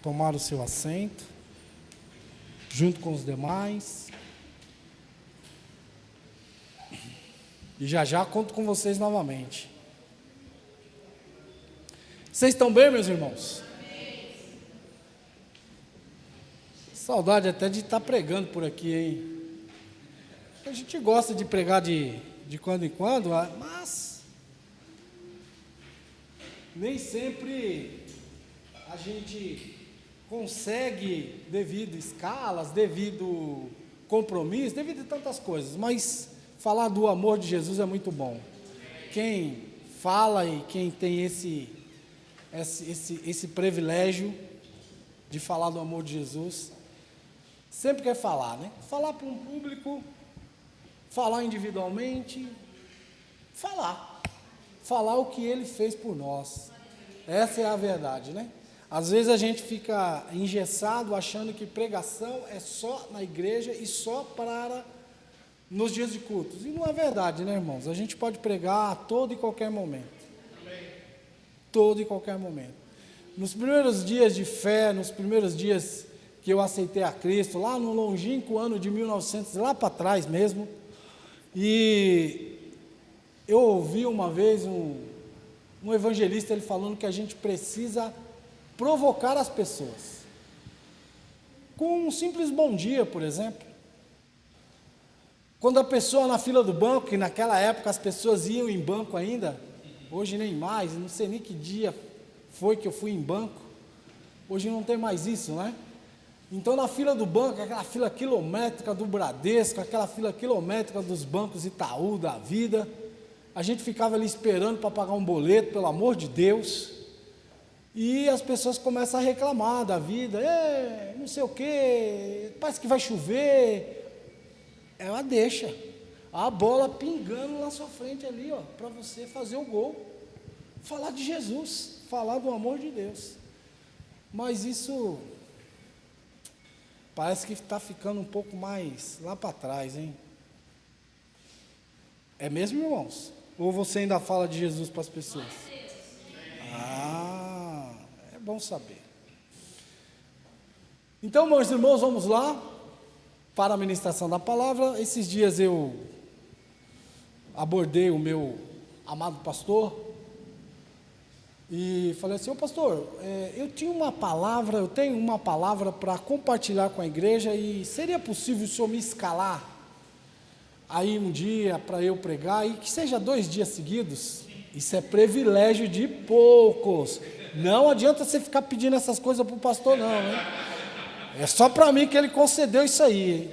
tomar o seu assento, junto com os demais. E já conto com vocês novamente. Vocês estão bem, meus irmãos? Saudade até de estar pregando por aqui, hein? A gente gosta de pregar de quando em quando, mas nem sempre a gente consegue, devido escalas, devido compromisso, devido a tantas coisas, mas falar do amor de Jesus é muito bom. Quem fala e quem tem esse privilégio de falar do amor de Jesus, sempre quer falar, né? Falar para um público, falar individualmente, falar o que Ele fez por nós. Essa é a verdade, né? Às vezes a gente fica engessado achando que pregação é só na igreja e só para nos dias de cultos. E não é verdade, né, irmãos? A gente pode pregar a todo e qualquer momento. Todo e qualquer momento. Nos primeiros dias de fé, nos primeiros dias que eu aceitei a Cristo, lá no longínquo ano de 1900, lá para trás mesmo, e eu ouvi uma vez um evangelista, ele falando que a gente precisa provocar as pessoas, com um simples bom dia, por exemplo. Quando a pessoa na fila do banco, que naquela época as pessoas iam em banco ainda, hoje nem mais, não sei nem que dia foi que eu fui em banco, hoje não tem mais isso, né? Então na fila do banco, aquela fila quilométrica do Bradesco, aquela fila quilométrica dos bancos Itaú, da vida, a gente ficava ali esperando para pagar um boleto, pelo amor de Deus, e as pessoas começam a reclamar da vida, não sei o que, parece que vai chover, ela deixa a bola pingando na sua frente ali, ó, para você fazer o gol, falar de Jesus, falar do amor de Deus, mas isso parece que está ficando um pouco mais lá para trás, hein? É mesmo, irmãos? Ou você ainda fala de Jesus para as pessoas? É bom saber. Então, meus irmãos, vamos lá para a ministração da palavra. Esses dias eu abordei o meu amado pastor e falei assim: ô pastor, eu tenho uma palavra para compartilhar com a igreja, e seria possível o senhor me escalar aí um dia para eu pregar, e que seja 2 dias seguidos? Isso é privilégio de poucos. Não adianta você ficar pedindo essas coisas para o pastor, não, hein? É só para mim que ele concedeu isso aí, hein?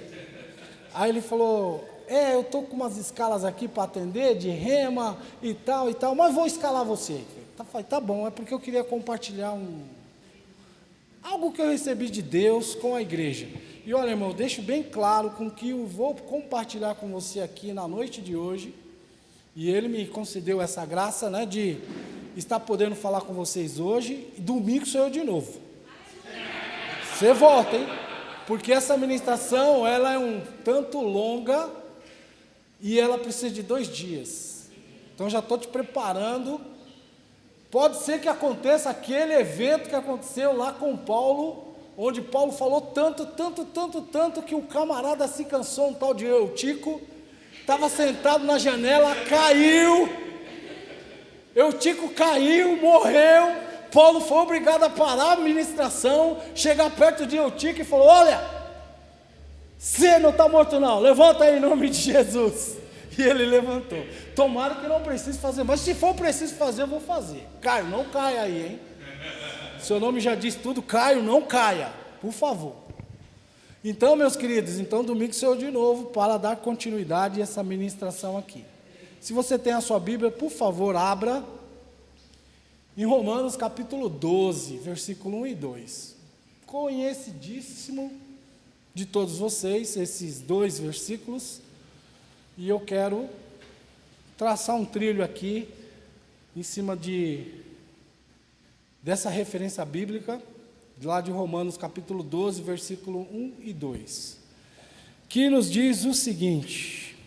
Aí ele falou: eu estou com umas escalas aqui para atender, de rema e tal, mas vou escalar você. Tá bom, é porque eu queria compartilhar algo que eu recebi de Deus com a igreja. E olha, irmão, eu deixo bem claro com que eu vou compartilhar com você aqui na noite de hoje, e Ele me concedeu essa graça, né, de estar podendo falar com vocês hoje, e domingo sou eu de novo. Você volta, hein? Porque essa ministração, ela é um tanto longa, e ela precisa de 2 dias. Então já estou te preparando. Pode ser que aconteça aquele evento que aconteceu lá com Paulo, onde Paulo falou tanto, que o camarada se cansou, um tal de Eutico, estava sentado na janela, caiu, Eutico caiu, morreu, Paulo foi obrigado a parar a ministração, chegar perto de Eutico e falou: olha, você não está morto não, levanta aí em nome de Jesus. E ele levantou. Tomara que não precise fazer, mas se for preciso fazer, eu vou fazer. Caio, não caia aí, hein? Seu nome já diz tudo. Caio, não caia, por favor. Então, meus queridos, domingo sou eu de novo para dar continuidade a essa ministração aqui. Se você tem a sua Bíblia, por favor, abra em Romanos capítulo 12, versículo 1 e 2. Conhecidíssimo de todos vocês, esses 2 versículos. E eu quero traçar um trilho aqui, em cima dessa referência bíblica, lá de Romanos capítulo 12, versículo 1 e 2, que nos diz o seguinte,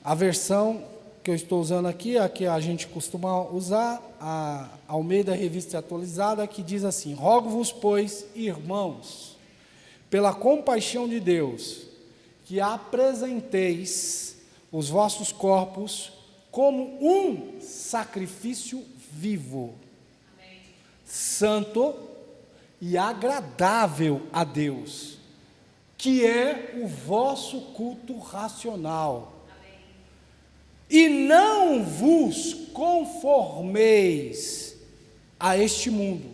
a versão que eu estou usando aqui, a que a gente costuma usar, a Almeida Revista Atualizada, que diz assim: rogo-vos, pois, irmãos, pela compaixão de Deus, que apresenteis os vossos corpos como um sacrifício vivo, santo e agradável a Deus, que é o vosso culto racional. E não vos conformeis a este mundo,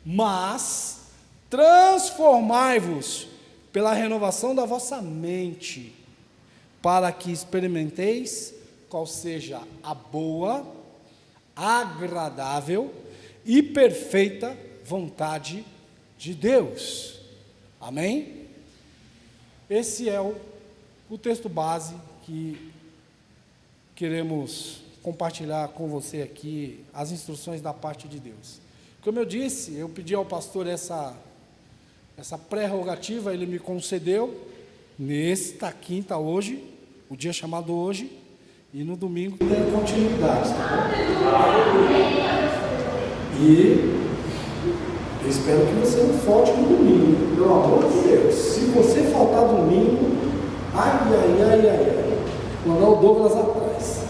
mas transformai-vos pela renovação da vossa mente, para que experimenteis qual seja a boa, agradável e perfeita vontade de Deus. Amém? Esse é o texto base que queremos compartilhar com você aqui, as instruções da parte de Deus. Como eu disse, eu pedi ao pastor essa prerrogativa, ele me concedeu, nesta quinta hoje, o dia chamado hoje, e no domingo tem continuidade, tá bom? E eu espero que você não falte no domingo, pelo amor de Deus. Se você faltar domingo, ai, mandar o Douglas atrás.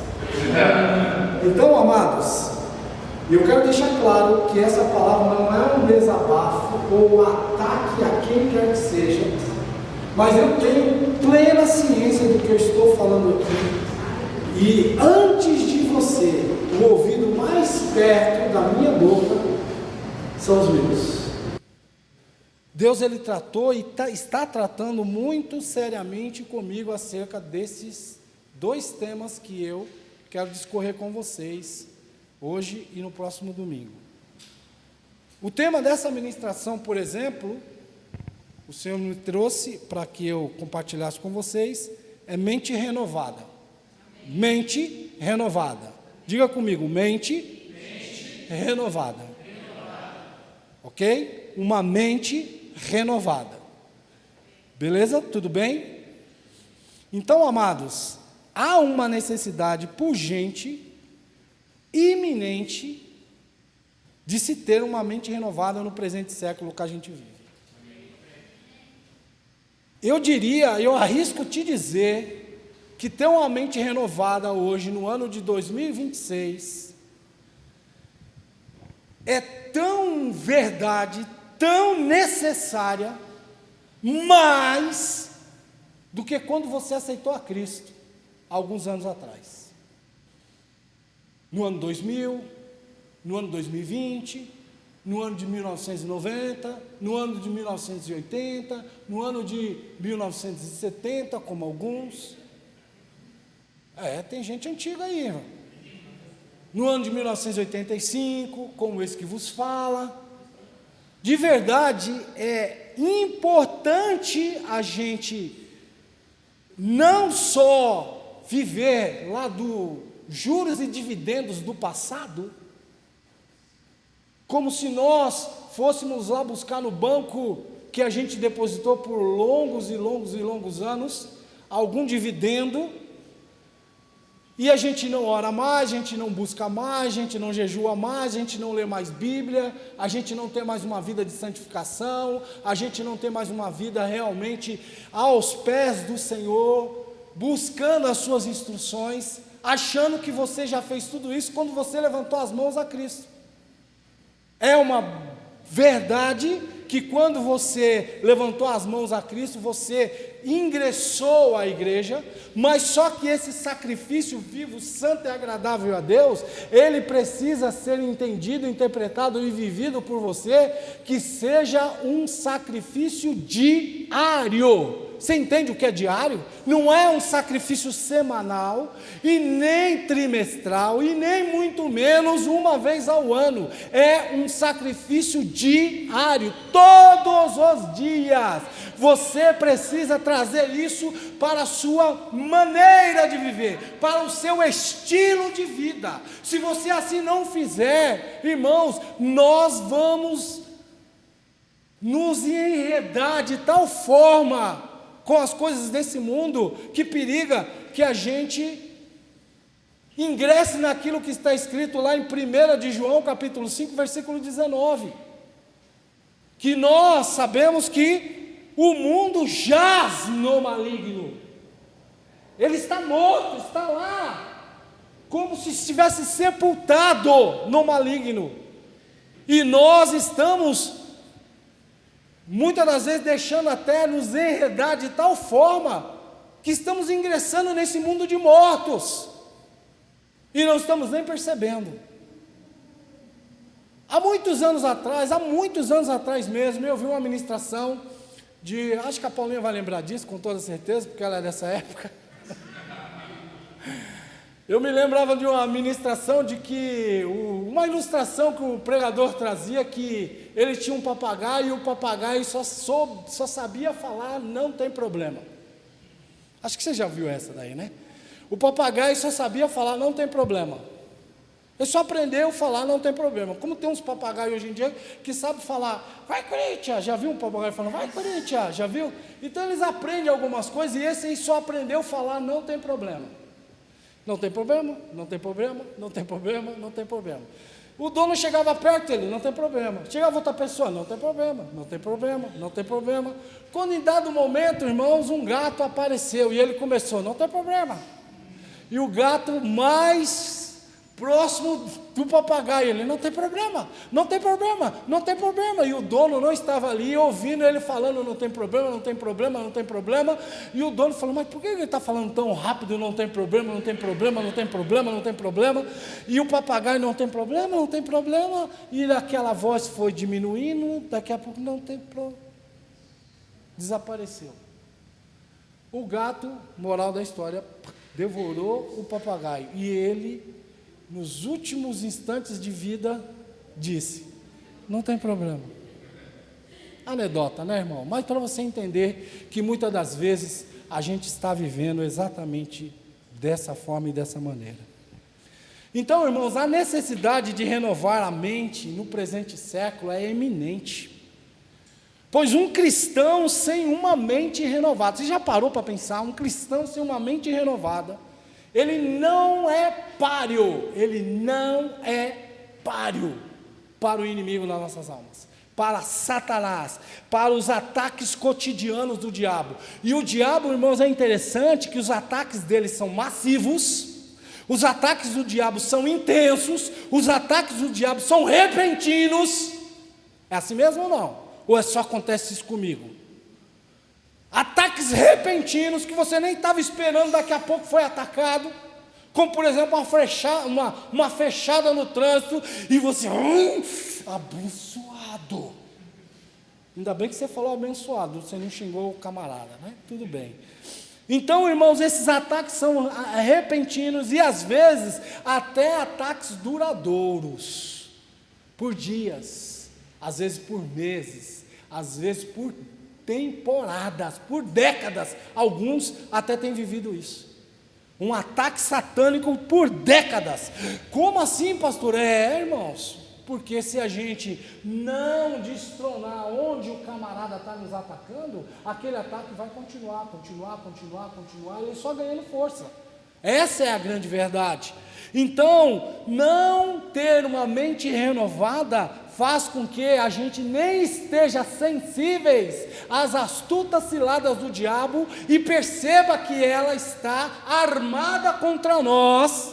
Então, amados, eu quero deixar claro que essa palavra não é um desabafo ou um ataque a quem quer que seja, mas eu tenho plena ciência do que eu estou falando aqui, e antes de você, o ouvido mais perto da minha boca são os meus. Deus, ele tratou e está tratando muito seriamente comigo acerca desses dois temas que eu quero discorrer com vocês hoje e no próximo domingo. O tema dessa ministração, por exemplo, o Senhor me trouxe para que eu compartilhasse com vocês, é mente renovada. Mente renovada. Diga comigo, mente renovada. Ok? Uma mente renovada. Beleza? Tudo bem? Então, amados, há uma necessidade pungente, iminente, de se ter uma mente renovada no presente século que a gente vive. Eu diria, eu arrisco te dizer, que ter uma mente renovada hoje, no ano de 2026, é tão verdade, tão necessária, mais do que quando você aceitou a Cristo, alguns anos atrás. No ano 2000, no ano 2020, no ano de 1990, no ano de 1980, no ano de 1970, como alguns. Tem gente antiga aí, irmão. No ano de 1985, como esse que vos fala. De verdade, é importante a gente não só viver lá do juros e dividendos do passado, como se nós fôssemos lá buscar no banco que a gente depositou por longos e longos e longos anos, algum dividendo, e a gente não ora mais, a gente não busca mais, a gente não jejua mais, a gente não lê mais Bíblia, a gente não tem mais uma vida de santificação, a gente não tem mais uma vida realmente aos pés do Senhor, buscando as suas instruções, achando que você já fez tudo isso quando você levantou as mãos a Cristo. É uma verdade que quando você levantou as mãos a Cristo, você ingressou à igreja, mas só que esse sacrifício vivo, santo e agradável a Deus, ele precisa ser entendido, interpretado e vivido por você, que seja um sacrifício diário. Você entende o que é diário? Não é um sacrifício semanal, e nem trimestral, e nem muito menos uma vez ao ano. É um sacrifício diário, todos os dias. Você precisa trazer isso para a sua maneira de viver, para o seu estilo de vida. Se você assim não fizer, irmãos, nós vamos nos enredar de tal forma com as coisas desse mundo, que periga que a gente Ingresse naquilo que está escrito lá em 1 de João, capítulo 5, versículo 19. Que nós sabemos que o mundo jaz no maligno. Ele está morto, está lá, como se estivesse sepultado no maligno. E nós estamos, muitas das vezes, deixando até nos enredar de tal forma, que estamos ingressando nesse mundo de mortos, e não estamos nem percebendo. Há muitos anos atrás mesmo, eu vi uma ministração de, acho que a Paulinha vai lembrar disso, com toda certeza, porque ela é dessa época. Eu me lembrava de uma ministração de que, uma ilustração que o pregador trazia, que ele tinha um papagaio e o papagaio só sabia falar, não tem problema. Acho que você já viu essa daí, né? O papagaio só sabia falar, não tem problema. Ele só aprendeu a falar, não tem problema. Como tem uns papagaios hoje em dia que sabem falar, vai Corinthians, já viu um papagaio falando, vai Corinthians, já viu? Então eles aprendem algumas coisas e esse aí só aprendeu a falar, não tem problema. Não tem problema, não tem problema, não tem problema, não tem problema. O dono chegava perto dele, não tem problema. Chegava outra pessoa, não tem problema, não tem problema, não tem problema. Quando em dado momento, irmãos, um gato apareceu e ele começou, não tem problema. E o gato mais próximo do papagaio, ele, não tem problema, não tem problema, não tem problema. E o dono não estava ali ouvindo ele falando, não tem problema, não tem problema, não tem problema. E o dono falou, mas por que ele está falando tão rápido, não tem problema, não tem problema, não tem problema, não tem problema. E o papagaio, não tem problema, não tem problema. E aquela voz foi diminuindo, daqui a pouco não tem problema. Desapareceu. O gato, moral da história, devorou o papagaio. E ele, nos últimos instantes de vida, disse, não tem problema. Anedota, né, irmão? Mas para você entender que muitas das vezes a gente está vivendo exatamente dessa forma e dessa maneira. Então, irmãos, a necessidade de renovar a mente no presente século é eminente. Pois um cristão sem uma mente renovada, você já parou para pensar, um cristão sem uma mente renovada, ele não é páreo para o inimigo das nossas almas, para Satanás, para os ataques cotidianos do diabo. E o diabo, irmãos, é interessante que os ataques dele são massivos, os ataques do diabo são intensos, os ataques do diabo são repentinos. É assim mesmo ou não? Ou é só acontece isso comigo? Ataques repentinos que você nem estava esperando, daqui a pouco foi atacado, como por exemplo uma fechada no trânsito, e você, abençoado. Ainda bem que você falou abençoado, você não xingou o camarada, né? Tudo bem. Então, irmãos, esses ataques são repentinos e às vezes até ataques duradouros, por dias, às vezes por meses, às vezes por temporadas, por décadas. Alguns até têm vivido isso. Um ataque satânico por décadas. Como assim, pastor? Irmãos, porque se a gente não destronar onde o camarada está nos atacando, aquele ataque vai continuar, ele só ganhando força. Essa é a grande verdade. Então, não ter uma mente renovada faz com que a gente nem esteja sensíveis às astutas ciladas do diabo e perceba que ela está armada contra nós,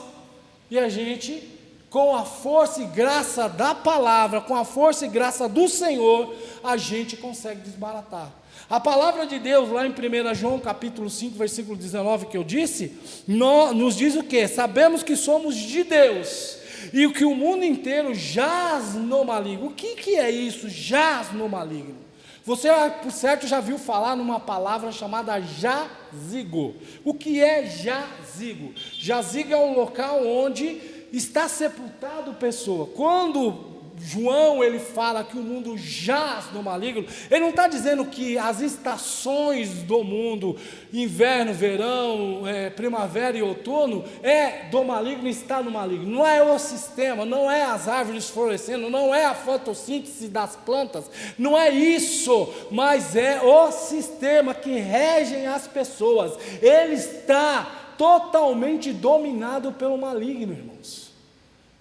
e a gente, com a força e graça da palavra, com a força e graça do Senhor, a gente consegue desbaratar. A palavra de Deus, lá em 1 João capítulo 5, versículo 19, que eu disse, nos diz o quê? Sabemos que somos de Deus, e que o mundo inteiro jaz no maligno. O que é isso, jaz no maligno? Você, por certo, já viu falar numa palavra chamada jazigo. O que é jazigo? Jazigo é um local onde está sepultado pessoa. Quando João, ele fala que o mundo jaz no maligno, ele não está dizendo que as estações do mundo, inverno, verão, primavera e outono, do maligno, está no maligno. Não é o sistema, não é as árvores florescendo, não é a fotossíntese das plantas, não é isso, mas é o sistema que regem as pessoas. Ele está totalmente dominado pelo maligno, irmãos.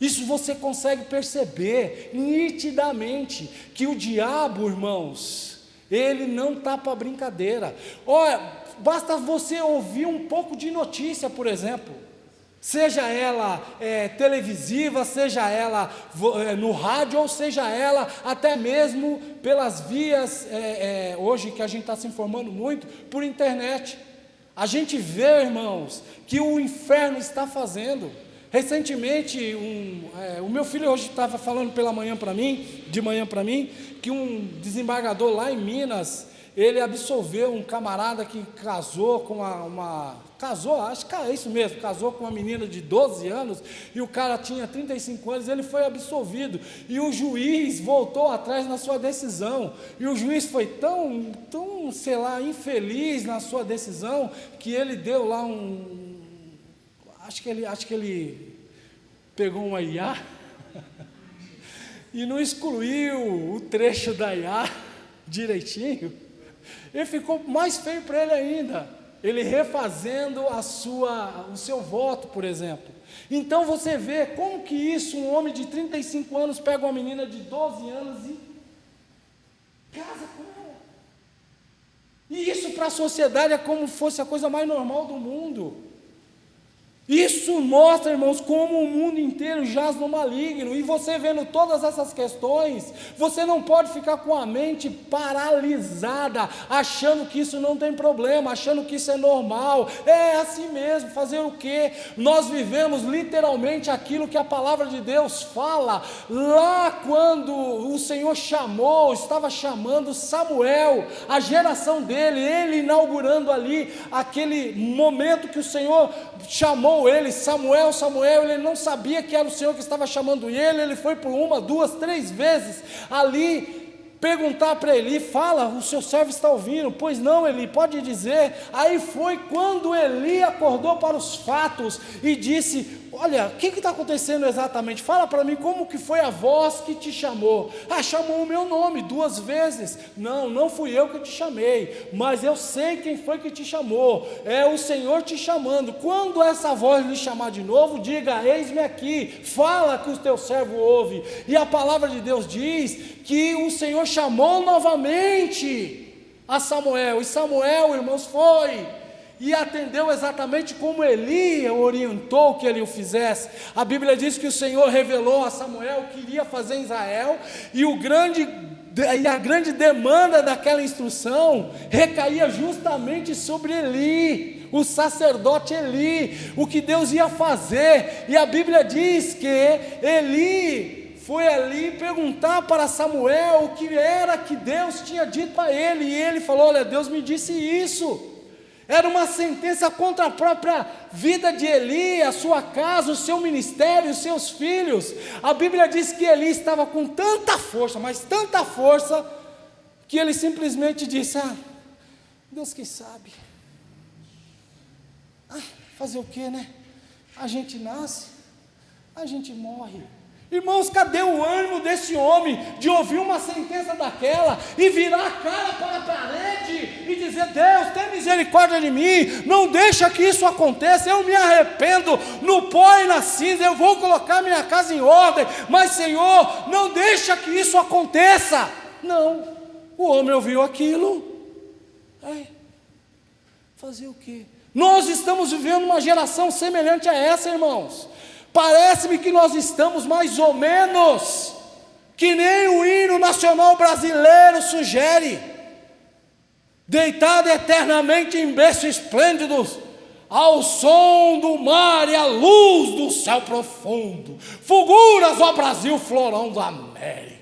Isso você consegue perceber nitidamente, que o diabo, irmãos, ele não está para brincadeira. Olha, basta você ouvir um pouco de notícia, por exemplo, seja ela televisiva, seja ela no rádio, ou seja ela até mesmo pelas vias, hoje que a gente está se informando muito, por internet. A gente vê, irmãos, que o inferno está fazendo. Recentemente, o meu filho hoje estava falando de manhã para mim, que um desembargador lá em Minas, ele absolveu um camarada que casou com acho que é isso mesmo, casou com uma menina de 12 anos, e o cara tinha 35 anos, ele foi absolvido, e o juiz voltou atrás na sua decisão, e o juiz foi tão, sei lá, infeliz na sua decisão, que ele deu lá acho que ele pegou uma IA, e não excluiu o trecho da IA direitinho, e ficou mais feio para ele ainda, ele refazendo o seu voto, por exemplo. Então você vê como que isso, um homem de 35 anos pega uma menina de 12 anos e casa com ela. E isso para a sociedade é como se fosse a coisa mais normal do mundo. Isso mostra, irmãos, como o mundo inteiro jaz no maligno, e você vendo todas essas questões, você não pode ficar com a mente paralisada, achando que isso não tem problema, achando que isso é normal, é assim mesmo, fazer o quê? Nós vivemos literalmente aquilo que a palavra de Deus fala, lá quando o Senhor estava chamando Samuel, a geração dele, ele inaugurando ali, aquele momento que o Senhor chamou ele, Samuel, ele não sabia que era o Senhor que estava chamando ele foi por 1, 2, 3 vezes ali perguntar para Eli, fala, o seu servo está ouvindo, pois não, Eli, pode dizer. Aí foi quando Eli acordou para os fatos e disse, olha, o que está acontecendo exatamente? Fala para mim como que foi a voz que te chamou. Chamou o meu nome 2 vezes. Não fui eu que te chamei, mas eu sei quem foi que te chamou, é o Senhor te chamando. Quando essa voz lhe chamar de novo, diga, eis-me aqui, fala que o teu servo ouve. E a palavra de Deus diz que o Senhor chamou novamente a Samuel, e Samuel, irmãos, foi e atendeu exatamente como Eli orientou que ele o fizesse. A Bíblia diz que o Senhor revelou a Samuel o que iria fazer em Israel, e a grande demanda daquela instrução recaía justamente sobre Eli, o sacerdote Eli, o que Deus ia fazer. E a Bíblia diz que Eli foi ali perguntar para Samuel o que era que Deus tinha dito para ele, e ele falou, olha, Deus me disse isso. Era uma sentença contra a própria vida de Eli, a sua casa, o seu ministério, os seus filhos. A Bíblia diz que Eli estava com tanta força, mas tanta força, que ele simplesmente disse, Deus que sabe. Fazer o quê, né? A gente nasce, a gente morre. Irmãos, cadê o ânimo desse homem de ouvir uma sentença daquela e virar a cara para a parede e dizer, Deus, tem misericórdia de mim, não deixa que isso aconteça, eu me arrependo no pó e na cinza, eu vou colocar minha casa em ordem, mas Senhor, não deixa que isso aconteça. Não, o homem ouviu aquilo, fazer o quê? Nós estamos vivendo uma geração semelhante a essa, irmãos. Parece-me que nós estamos mais ou menos que nem o hino nacional brasileiro sugere, deitado eternamente em berço esplêndido, ao som do mar e à luz do céu profundo, fulguras, ó Brasil, florão da América.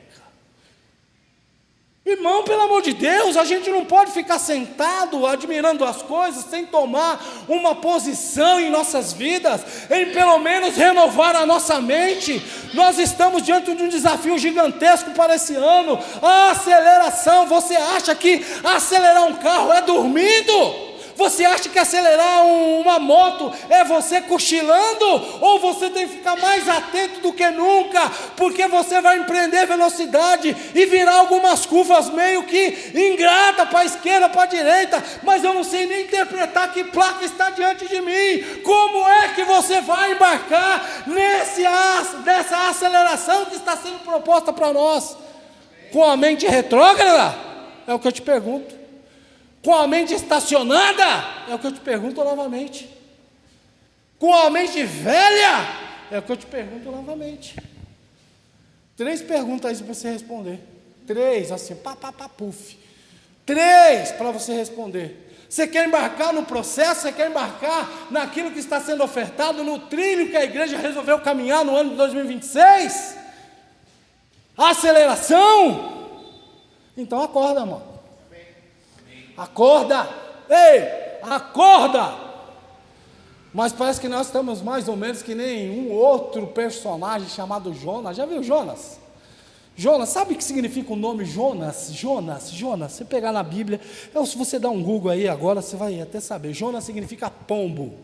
Irmão, pelo amor de Deus, a gente não pode ficar sentado admirando as coisas sem tomar uma posição em nossas vidas, em pelo menos renovar a nossa mente. Nós estamos diante de um desafio gigantesco para esse ano, a aceleração. Você acha que acelerar um carro é dormindo? Você acha que acelerar uma moto é você cochilando? Ou você tem que ficar mais atento do que nunca, porque você vai empreender velocidade e virar algumas curvas meio que ingrata para a esquerda, para a direita, mas eu não sei nem interpretar que placa está diante de mim. você vai embarcar dessa aceleração que está sendo proposta para nós, com a mente retrógrada? É o que eu te pergunto. Com a mente estacionada? É o que eu te pergunto novamente. Com a mente velha? É o que eu te pergunto novamente. 3 perguntas aí para você responder. 3, assim, puf. 3 para você responder. Você quer embarcar no processo? Você quer embarcar naquilo que está sendo ofertado, no trilho que a igreja resolveu caminhar no ano de 2026? Aceleração? Então acorda, irmão. Acorda. Ei, acorda. Mas parece que nós estamos mais ou menos que nem um outro personagem chamado Jonas. Já viu Jonas? Jonas, sabe o que significa o nome Jonas? Jonas. Você pegar na Bíblia, se você dar um Google aí agora, você vai até saber. Jonas significa pombo.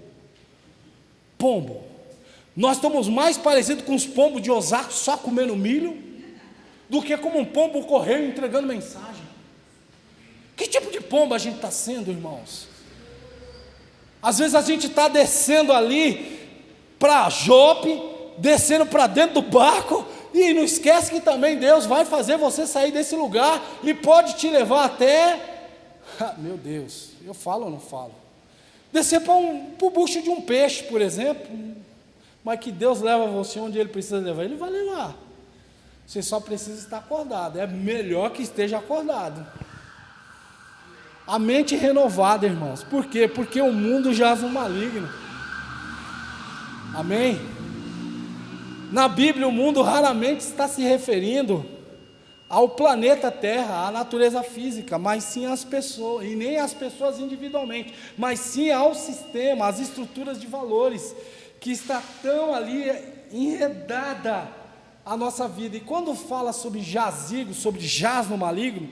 Pombo. Nós estamos mais parecidos com os pombos de Osasco só comendo milho, do que como um pombo correio entregando mensagem. Que tipo de pombo a gente está sendo, irmãos? Às vezes a gente está descendo ali para Jope, descendo para dentro do barco, e não esquece que também Deus vai fazer você sair desse lugar e pode te levar até, meu Deus, eu falo ou não falo? Descer para o bucho de um peixe, por exemplo, mas que Deus leva você onde Ele precisa levar, Ele vai levar. Você só precisa estar acordado, é melhor que esteja acordado. A mente renovada, irmãos. Por quê? Porque o mundo jaz no maligno. Amém? Na Bíblia, o mundo raramente está se referindo ao planeta Terra, à natureza física, mas sim às pessoas, e nem às pessoas individualmente, mas sim ao sistema, às estruturas de valores, que está tão ali enredada a nossa vida. E quando fala sobre jazigo, sobre jaz no maligno,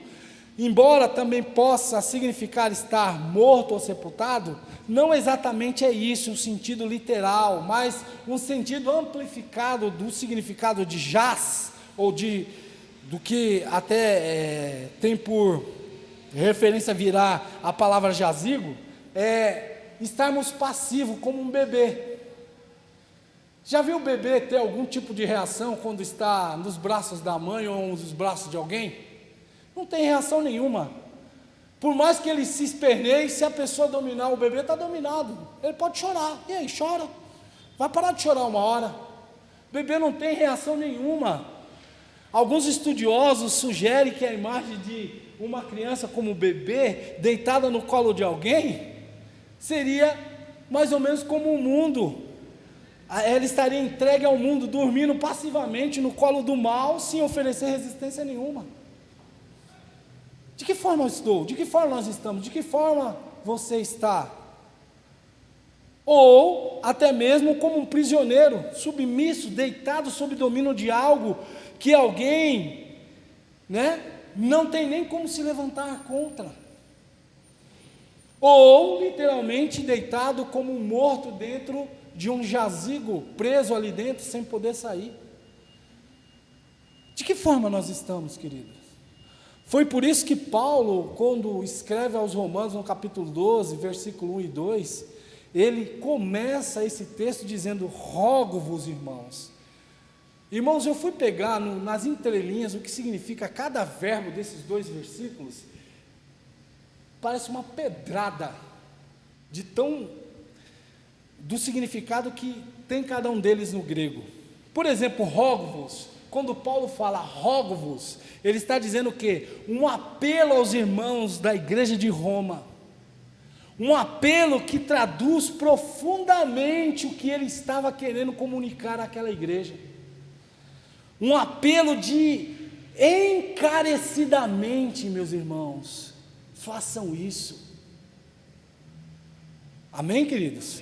embora também possa significar estar morto ou sepultado, não exatamente é isso, um sentido literal, mas um sentido amplificado do significado de jaz, ou do que até tem por referência virar a palavra jazigo, é estarmos passivos como um bebê. Já viu o bebê ter algum tipo de reação quando está nos braços da mãe ou nos braços de alguém? Não tem reação nenhuma. Por mais que ele se esperneie, se a pessoa dominar, o bebê está dominado. Ele pode chorar. E aí, chora. Vai parar de chorar uma hora. O bebê não tem reação nenhuma. Alguns estudiosos sugerem que a imagem de uma criança como bebê, deitada no colo de alguém, seria mais ou menos como o mundo. Ela estaria entregue ao mundo, dormindo passivamente no colo do mal, sem oferecer resistência nenhuma. De que forma eu estou? De que forma nós estamos? De que forma você está? Ou até mesmo como um prisioneiro, submisso, deitado sob domínio de algo que alguém, não tem nem como se levantar contra. Ou literalmente deitado como um morto dentro de um jazigo, preso ali dentro sem poder sair. De que forma nós estamos, queridos? Foi por isso que Paulo, quando escreve aos Romanos, no capítulo 12, versículo 1 e 2, ele começa esse texto dizendo: rogo-vos, irmãos. Irmãos, eu fui pegar nas entrelinhas o que significa cada verbo desses 2 versículos. Parece uma pedrada do significado que tem cada um deles no grego. Por exemplo, rogo-vos. Quando Paulo fala rogo-vos, ele está dizendo o quê? Um apelo aos irmãos da igreja de Roma, um apelo que traduz profundamente o que ele estava querendo comunicar àquela igreja, um apelo de encarecidamente, meus irmãos, façam isso. Amém, queridos?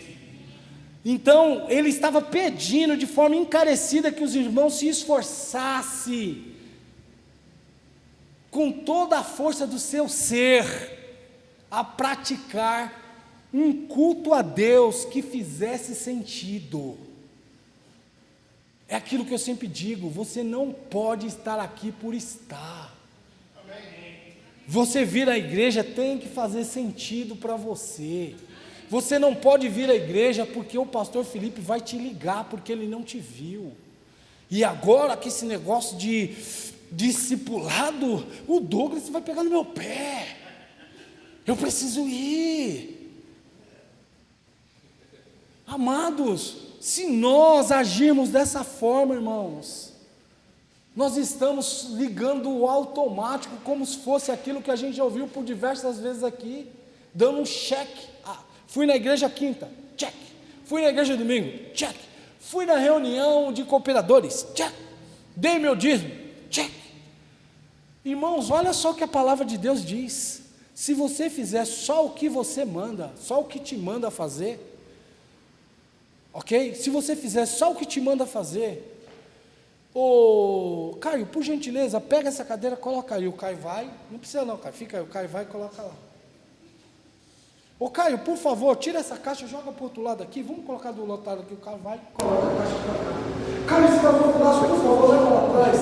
Então, ele estava pedindo de forma encarecida que os irmãos se esforçassem, com toda a força do seu ser, a praticar um culto a Deus que fizesse sentido. É aquilo que eu sempre digo: você não pode estar aqui por estar. Você vir à igreja tem que fazer sentido para você. Você não pode vir à igreja porque o pastor Felipe vai te ligar, porque ele não te viu. E agora que esse negócio de discipulado, o Douglas vai pegar no meu pé. Eu preciso ir. Amados, se nós agirmos dessa forma, irmãos, nós estamos ligando o automático como se fosse aquilo que a gente já ouviu por diversas vezes aqui, dando um cheque. Fui na igreja quinta, check. Fui na igreja domingo, check. Fui na reunião de cooperadores, check. Dei meu dízimo, check. Irmãos, olha só o que a palavra de Deus diz. Se você fizer só o que você manda, só o que te manda fazer, ok? Se você fizer só o que te manda fazer, Caio, por gentileza, pega essa cadeira, coloca aí. O Caio vai, não precisa não, Caio, fica aí, o Caio vai e coloca lá. Caio, por favor, tira essa caixa, joga para o outro lado aqui, vamos colocar do outro lado aqui, o Caio vai e coloca a caixa para cá. Caio, esse pedaço, por favor, leva lá atrás.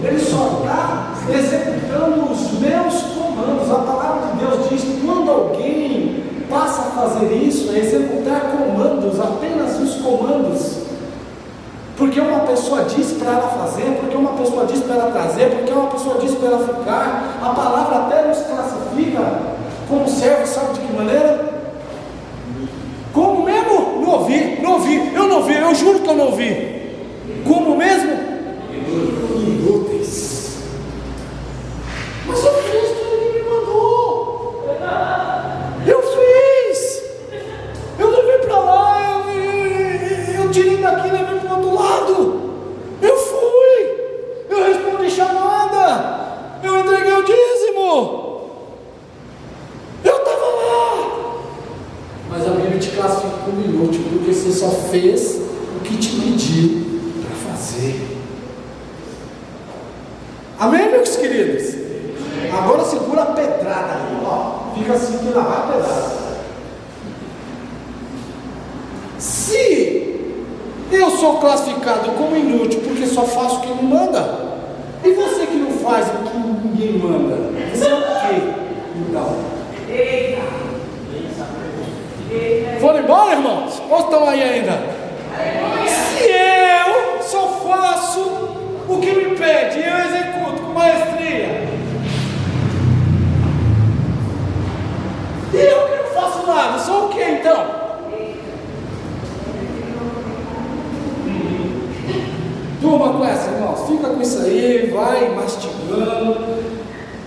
Ele só está executando os meus comandos. A palavra de Deus diz que quando alguém passa a fazer isso, é executar comandos, apenas os comandos. Porque uma pessoa diz para ela fazer, porque uma pessoa diz para ela trazer, porque uma pessoa diz para ela ficar. A palavra até nos classifica como servo, sabe de que maneira? Como mesmo? Não ouvi, eu juro que eu não ouvi. Como mesmo? Inúteis. Mas eu fiz tudo que ele me mandou. Eu fiz. Eu levei para lá, eu tirei daqui, levei para o outro lado. Eu fui. Eu respondi chamada. Eu entreguei o dízimo. Mas a Bíblia te classifica como inútil, porque você só fez o que te pediu para fazer. Amém, meus queridos? Agora segura a pedrada aí, ó. Fica assim que lá vai a pedrada. Se eu sou classificado como inútil porque só faço o que me manda, e você que não faz o que ninguém manda, você é o quê? Então, eita! Foram embora, irmãos? Ou estão aí ainda? Se eu só faço o que me pede e eu executo com maestria, e eu que não faço nada, sou o que então? Durma com essa, irmãos. Fica com isso aí, vai mastigando.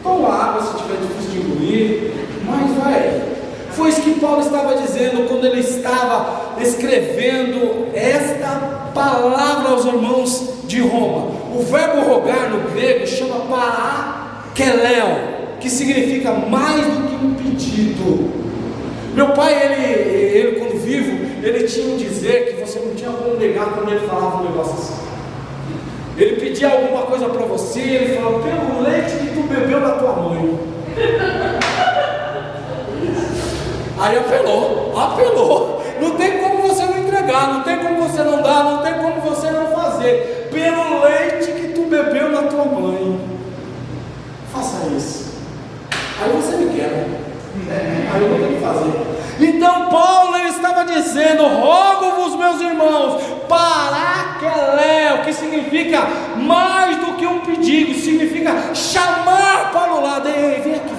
Toma água se tiver difícil de engolir, mas vai. Foi isso que Paulo estava dizendo quando ele estava escrevendo esta palavra aos irmãos de Roma. O verbo rogar no grego chama parakeleo, que significa mais do que um pedido. Meu pai, ele quando vivo, ele tinha um dizer que você não tinha como negar quando ele falava um negócio assim. Ele pedia alguma coisa para você, ele falava, pelo leite que tu bebeu da tua mãe. Aí apelou, não tem como você não entregar, não tem como você não dar, não tem como você não fazer, pelo leite que tu bebeu na tua mãe, faça isso, aí você me quebra, aí eu vou ter que fazer. Então Paulo ele estava dizendo, rogo-vos meus irmãos, parakeleo, que significa mais do que um pedido, significa chamar para o lado. Ei, vem aqui,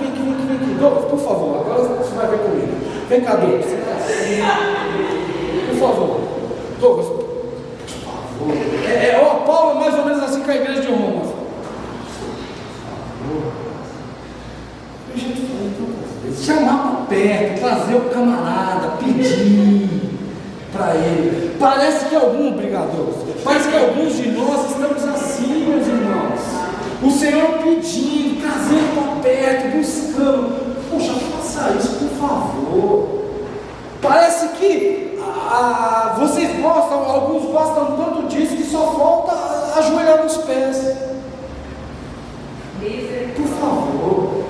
Douglas, por favor, agora você vai ver comigo. Vem cá, Douglas. Por favor. Douglas, por favor. Paulo é mais ou menos assim com a igreja de Roma. Eu já te falei tantas vezes. Chamar para perto, trazer o camarada, pedir para ele. Parece que parece que alguns de nós estamos assim, meus irmãos. O Senhor pedindo, trazendo para perto, buscando. Poxa, faça isso, por favor. Parece que vocês gostam, alguns gostam tanto disso que só falta ajoelhar nos pés. Por favor,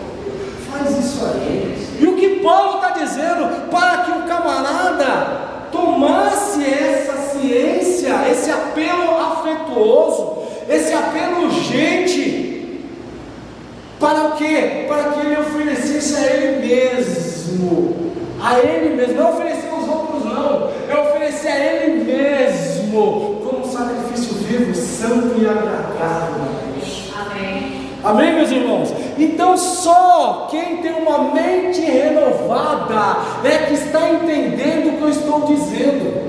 faz isso aí. E o que Paulo está dizendo, para que o camarada tomasse essa ciência, esse apelo afetuoso, esse apelo urgente, para o quê? Para que ele oferecesse a ele mesmo, a Ele mesmo, não oferecer aos outros não, é oferecer a Ele mesmo, como um sacrifício vivo, santo e agradável a Deus. Amém. Amém, meus irmãos? Então só quem tem uma mente renovada é que está entendendo o que eu estou dizendo.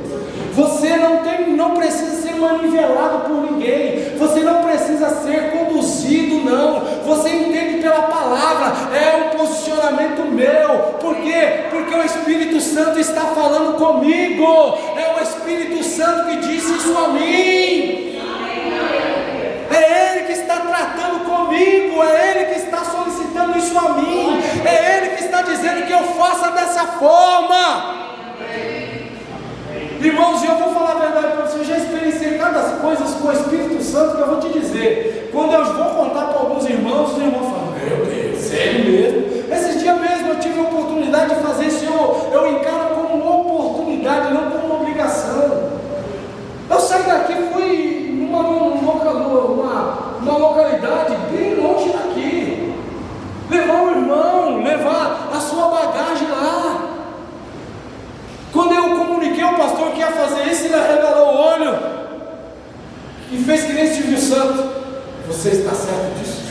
Você não precisa ser manivelado por ninguém, você não precisa ser conduzido, não. Você entende pela palavra, é um posicionamento meu. Por quê? Porque o Espírito Santo está falando comigo, é o Espírito Santo que disse isso a mim. É Ele que está tratando comigo, é Ele que está solicitando isso a mim, é Ele que está dizendo que eu faça dessa forma. Irmãos, eu vou falar a verdade para você, eu já experienciei tantas coisas com o Espírito Santo que eu vou te dizer. Quando eu vou contar para alguns irmãos, os irmãos falam: meu Deus, sério mesmo? Esses dias mesmo eu tive a oportunidade de fazer isso, eu encaro como uma oportunidade, não como uma obrigação. Eu saí daqui, fui numa localidade bem longe daqui, levar o irmão, levar a sua bagagem lá. Quando eu comuniquei ao pastor que ia fazer isso, ele arregalou o olho e fez que nem Silvio Santos: você está certo disso?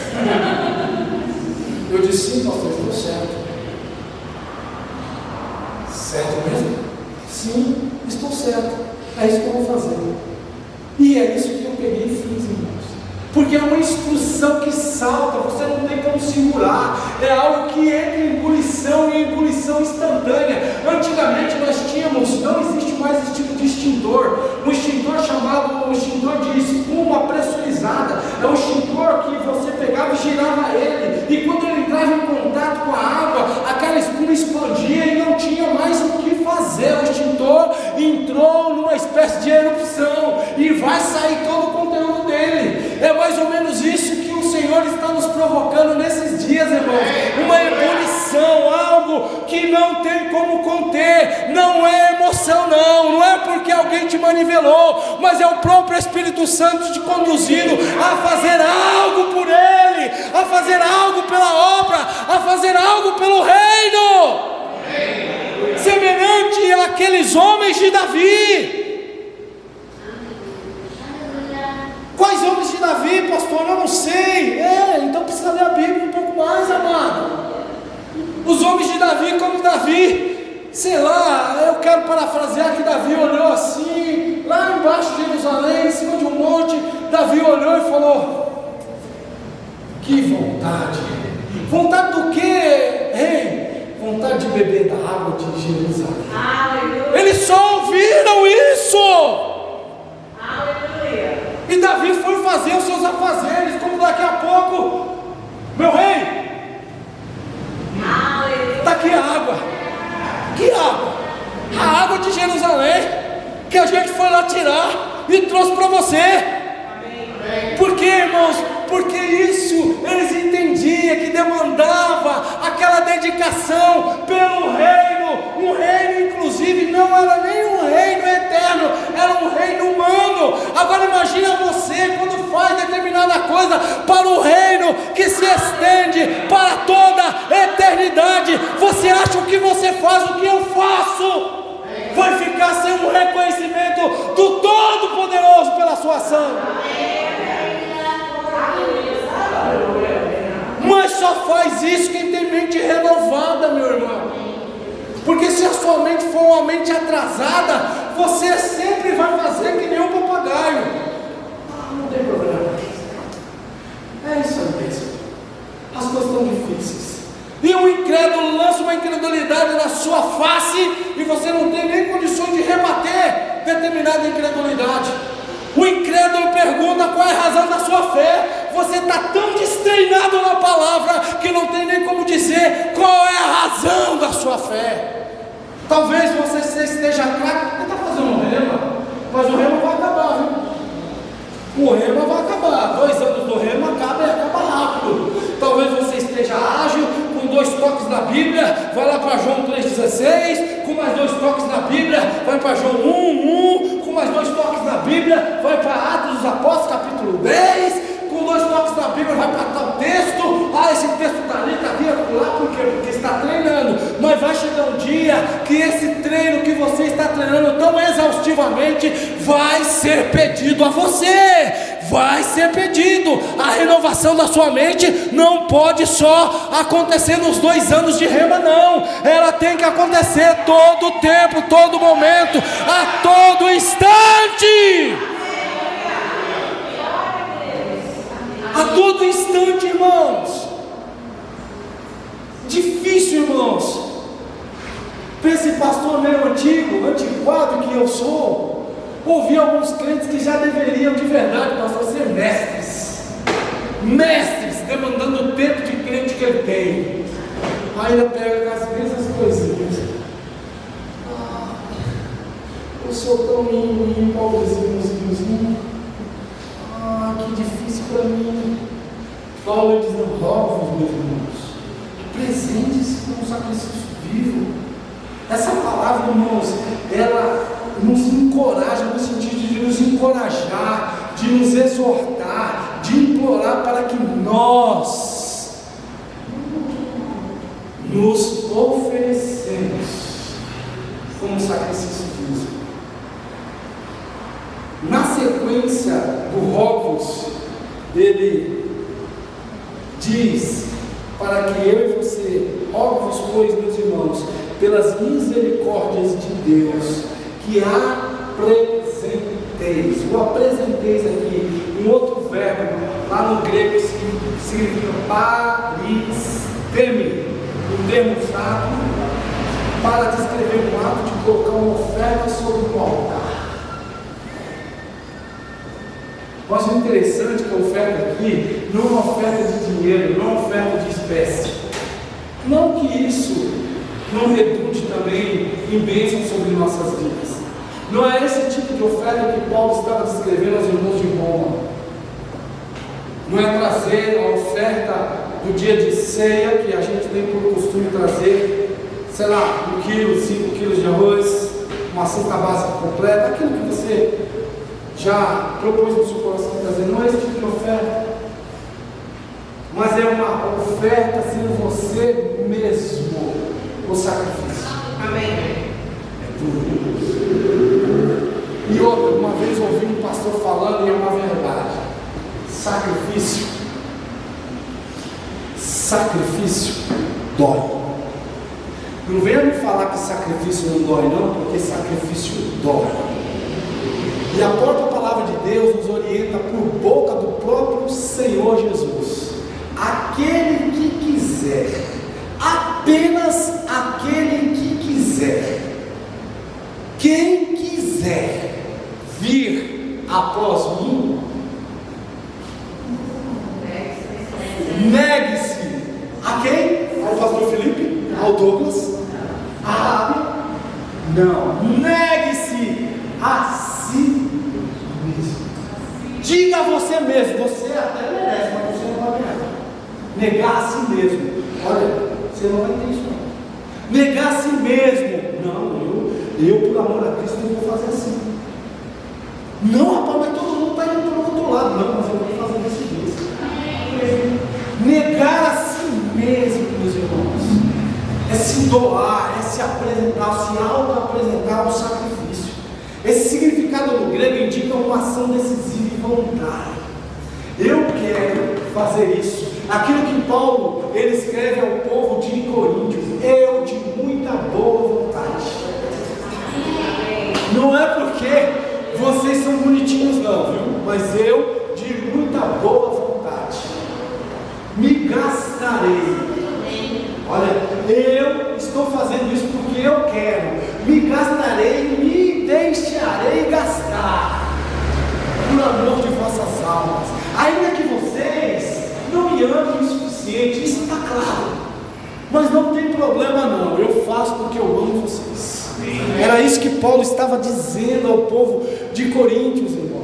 Eu disse: sim, pastor, estou certo. Certo mesmo? Sim, estou certo. É isso que eu vou fazer. E é isso que eu peguei e fiz, irmãos. Porque é uma instrução que salta, você não tem como segurar. É algo que entra em ebulição e ebulição instantânea. Antigamente nós tínhamos, não existe mais esse tipo de extintor. Um extintor chamado extintor de espuma pressurizada. É um extintor que você pegava e girava ele. E quando ele entrava em contato com a água, aquela espuma explodia e não tinha mais o que fazer. O extintor entrou numa espécie de erupção e vai sair todo o conteúdo dele. É mais ou menos isso que o Senhor está nos provocando nesses dias, irmãos. Uma ebulição, algo que não tem como conter. Não é emoção, não é porque alguém te manivelou, mas é o próprio Espírito Santo te conduzindo a fazer algo por Ele, a fazer algo pela obra, a fazer algo pelo reino, semelhante àqueles homens de Davi. Quais homens de Davi, pastor? Eu não sei. Então precisa ler a Bíblia um pouco mais, amado. Os homens de Davi, como Davi, sei lá, eu quero parafrasear que Davi olhou assim, lá embaixo de Jerusalém, em cima de um monte. Davi olhou e falou: que vontade! Vontade do quê, rei? Vontade de beber da água de Jerusalém. Aleluia. Eles só ouviram isso. E Davi foi fazer os seus afazeres, como daqui a pouco: meu rei, está aqui a água. Que água? A água de Jerusalém, que a gente foi lá tirar e trouxe para você. Por quê, irmãos? Porque isso eles entendiam que demandava aquela dedicação pelo reino. Um reino, inclusive, não era nem um reino eterno, era um reino humano. Agora imagina você quando faz determinada coisa para o reino que se estende para toda a eternidade. Você acha o que você faz, o que eu faço, vai ficar sem um reconhecimento do Todo-Poderoso pela sua ação. Mas só faz isso quem tem mente renovada, meu irmão. Porque se a sua mente for uma mente atrasada, você sempre vai fazer que nem um papagaio. Não tem problema. É isso mesmo. As coisas estão difíceis. E um incrédulo lança uma incredulidade na sua face e você não tem nem condições de rebater determinada incredulidade. O incrédulo pergunta qual é a razão da sua fé. Você está tão destreinado na palavra que não tem nem como dizer qual é a razão da sua fé. Talvez você esteja claro, você está fazendo um rema, mas o rema vai acabar, viu? O rema vai acabar. 2 anos do rema acaba e acaba rápido. Talvez você esteja ágil, com 2 toques na Bíblia, vai lá para João 3,16, com mais 2 toques na Bíblia, vai para João 1,1, com mais 2 toques na Bíblia, vai para Atos dos Apóstolos, capítulo 10, com 2 toques na Bíblia, vai para tal texto. Esse texto está ali, está aqui, lá, por quê? Porque está treinando. Mas vai chegar um dia dia que esse treino que você está treinando tão exaustivamente vai ser pedido a você, vai ser pedido. A renovação da sua mente não pode só acontecer nos 2 anos de rema, não, ela tem que acontecer todo o tempo, todo momento, a todo instante. A todo instante, irmãos. Difícil, irmãos. Esse pastor meio antiquado que eu sou, ouvi alguns crentes que já deveriam de verdade, pastor, ser mestres, demandando o tempo de crente que ele tem. Ainda pega as mesmas coisinhas. Eu sou tão lindo, pobrezinho. Que difícil para mim. Paulo diz: não, rogo, meus irmãos, presentes com o sacrifício vivo. Essa palavra, irmãos, ela nos encoraja no sentido de nos encorajar, de nos exortar, de implorar para que nós nos oferecemos como sacrifício vivo. Na sequência do Rogus, ele diz para que eu e você, rogo-vos, pois, meus irmãos, pelas misericórdias de Deus, que apresenteis. O apresenteis aqui, um outro verbo, lá no grego significa paristeme, um termo usado para descrever o ato de colocar uma oferta sobre o altar. Mas o interessante é que a oferta aqui não é uma oferta de dinheiro, não é uma oferta de espécie. Não que isso não redunde também em bênção sobre nossas vidas. Não é esse tipo de oferta que Paulo estava descrevendo aos irmãos de Roma. Não é trazer a oferta do dia de ceia, que a gente tem por costume trazer, sei lá, 1 quilo, 5 quilos de arroz, uma cesta básica completa, aquilo que você já propôs no seu coração trazer. Não é esse tipo de oferta, mas é uma oferta sendo você mesmo o sacrifício. Amém. É tudo. E outra, uma vez ouvi um pastor falando, e é uma verdade: sacrifício dói. Não venha me falar que sacrifício não dói, não, porque sacrifício dói. E a própria palavra de Deus nos orienta por boca do próprio Senhor Jesus: aquele que quiser, apenas aquele que quiser, quem quiser vir após mim, negue-se. A quem? Ao pastor Felipe? Ao Douglas? A Rabi? Não, negue-se a si mesmo. Diga a você mesmo: você até merece, mas você não vai ganhar. Negar a si mesmo. Olha, você não vai ter isso não. Negar a si mesmo. Não, eu por amor a Cristo não vou fazer assim. Não, rapaz, mas todo mundo está indo para o outro lado. Não, mas eu vou fazer desse jeito. Negar a si mesmo, meus irmãos, é se doar, é se apresentar, se auto-apresentar ao sacrifício. Esse significado no grego indica uma ação decisiva e voluntária. Eu quero fazer isso. Aquilo que Paulo, ele escreve ao povo de Coríntios: eu de muita boa vontade. Não é porque vocês são bonitinhos não, viu? Mas eu de muita boa vontade me gastarei. Olha, eu estou fazendo isso porque eu quero. Me gastarei, me deixarei gastar por amor de vossas almas, ainda que vocês não me amem o suficiente. Isso está claro, mas não tem problema não, eu faço porque eu amo vocês. Era isso que Paulo estava dizendo ao povo de Coríntios, irmãos.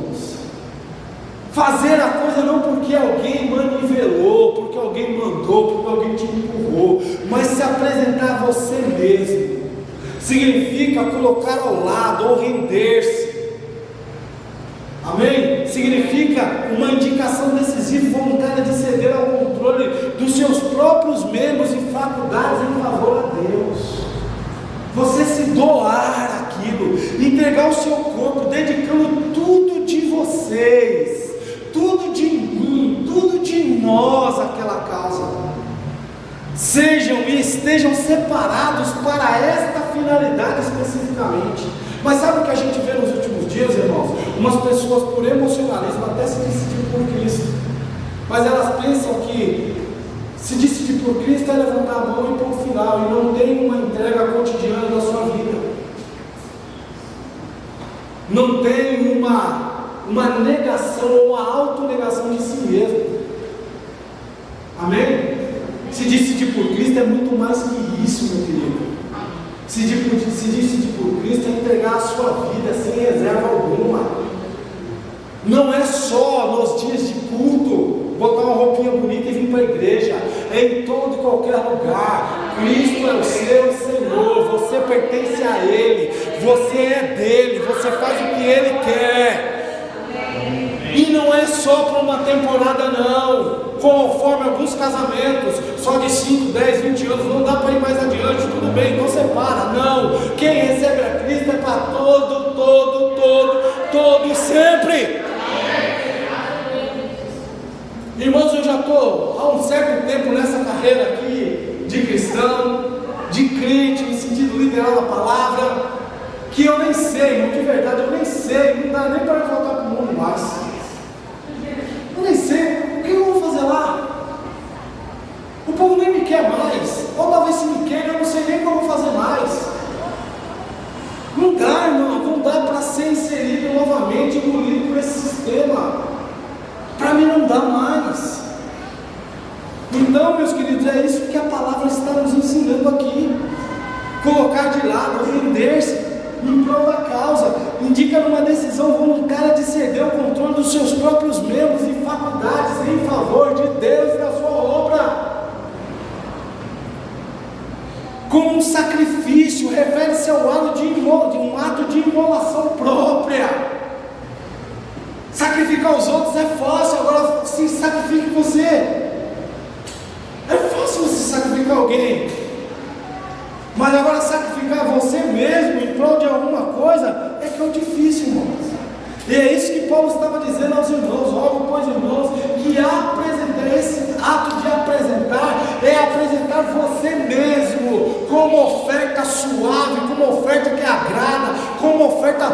Fazer a coisa não porque alguém manivelou, porque alguém mandou, porque alguém te empurrou, mas se apresentar a você mesmo. Significa colocar ao lado ou render-se. Amém? Significa uma indicação decisiva e voluntária de ceder ao controle dos seus próprios membros e faculdades em favor a Deus. você se doar aquilo, entregar o seu corpo, dedicando tudo de vocês, tudo de mim, tudo de nós àquela causa. Sejam e estejam separados para esta finalidade especificamente. Mas sabe o que a gente vê nos últimos dias, irmãos? Umas pessoas por emocionalismo até se decidir por Cristo, mas elas pensam que se decidir por Cristo é levantar a mão e ponto final, e não tem uma entrega cotidiana da sua vida, não tem uma negação ou uma autonegação de si mesmo. Amém? Se decidir por Cristo é muito mais que isso, meu querido. Se decidir por Cristo é entregar a sua vida sem reserva alguma. Não é só nos dias de culto, botar uma roupinha bonita e vir para a igreja. É em todo e qualquer lugar. Cristo é o seu Senhor, você pertence a Ele, você é dele, você faz o que Ele quer. E não é só para uma temporada não, conforme alguns casamentos, só de 5, 10, 20 anos, não dá para ir mais adiante, tudo bem, então separa. Não, quem recebe a Cristo é para todo e sempre. Irmãos, eu já estou há um certo tempo nessa carreira aqui de cristão, de crente, no sentido literal da palavra, que eu nem sei, de verdade, eu nem sei, não dá nem para eu voltar para o mundo mais. Eu nem sei, o que eu vou fazer lá? O povo nem me quer mais, ou talvez se me quer, eu não sei nem o que eu vou fazer mais. Não dá, irmão, não dá para ser inserido novamente, engolido por esse sistema. Para mim não dá mais. Então, meus queridos, é isso que a palavra está nos ensinando aqui. Colocar de lado, render-se em prol da causa, indica numa decisão voluntária de ceder o controle dos seus próprios membros e faculdades em favor de Deus e da sua obra. Como um sacrifício, refere-se ao ato de um ato de imolação própria. Sacrificar os outros é fácil, agora se sacrifique você. É fácil você sacrificar alguém, mas agora sacrificar você mesmo em prol de alguma coisa é que é difícil, irmãos. E é isso que Paulo estava dizendo aos irmãos. Rogo, pois, irmãos, que esse ato de apresentar é apresentar você mesmo como oferta suave, como oferta que agrada, como oferta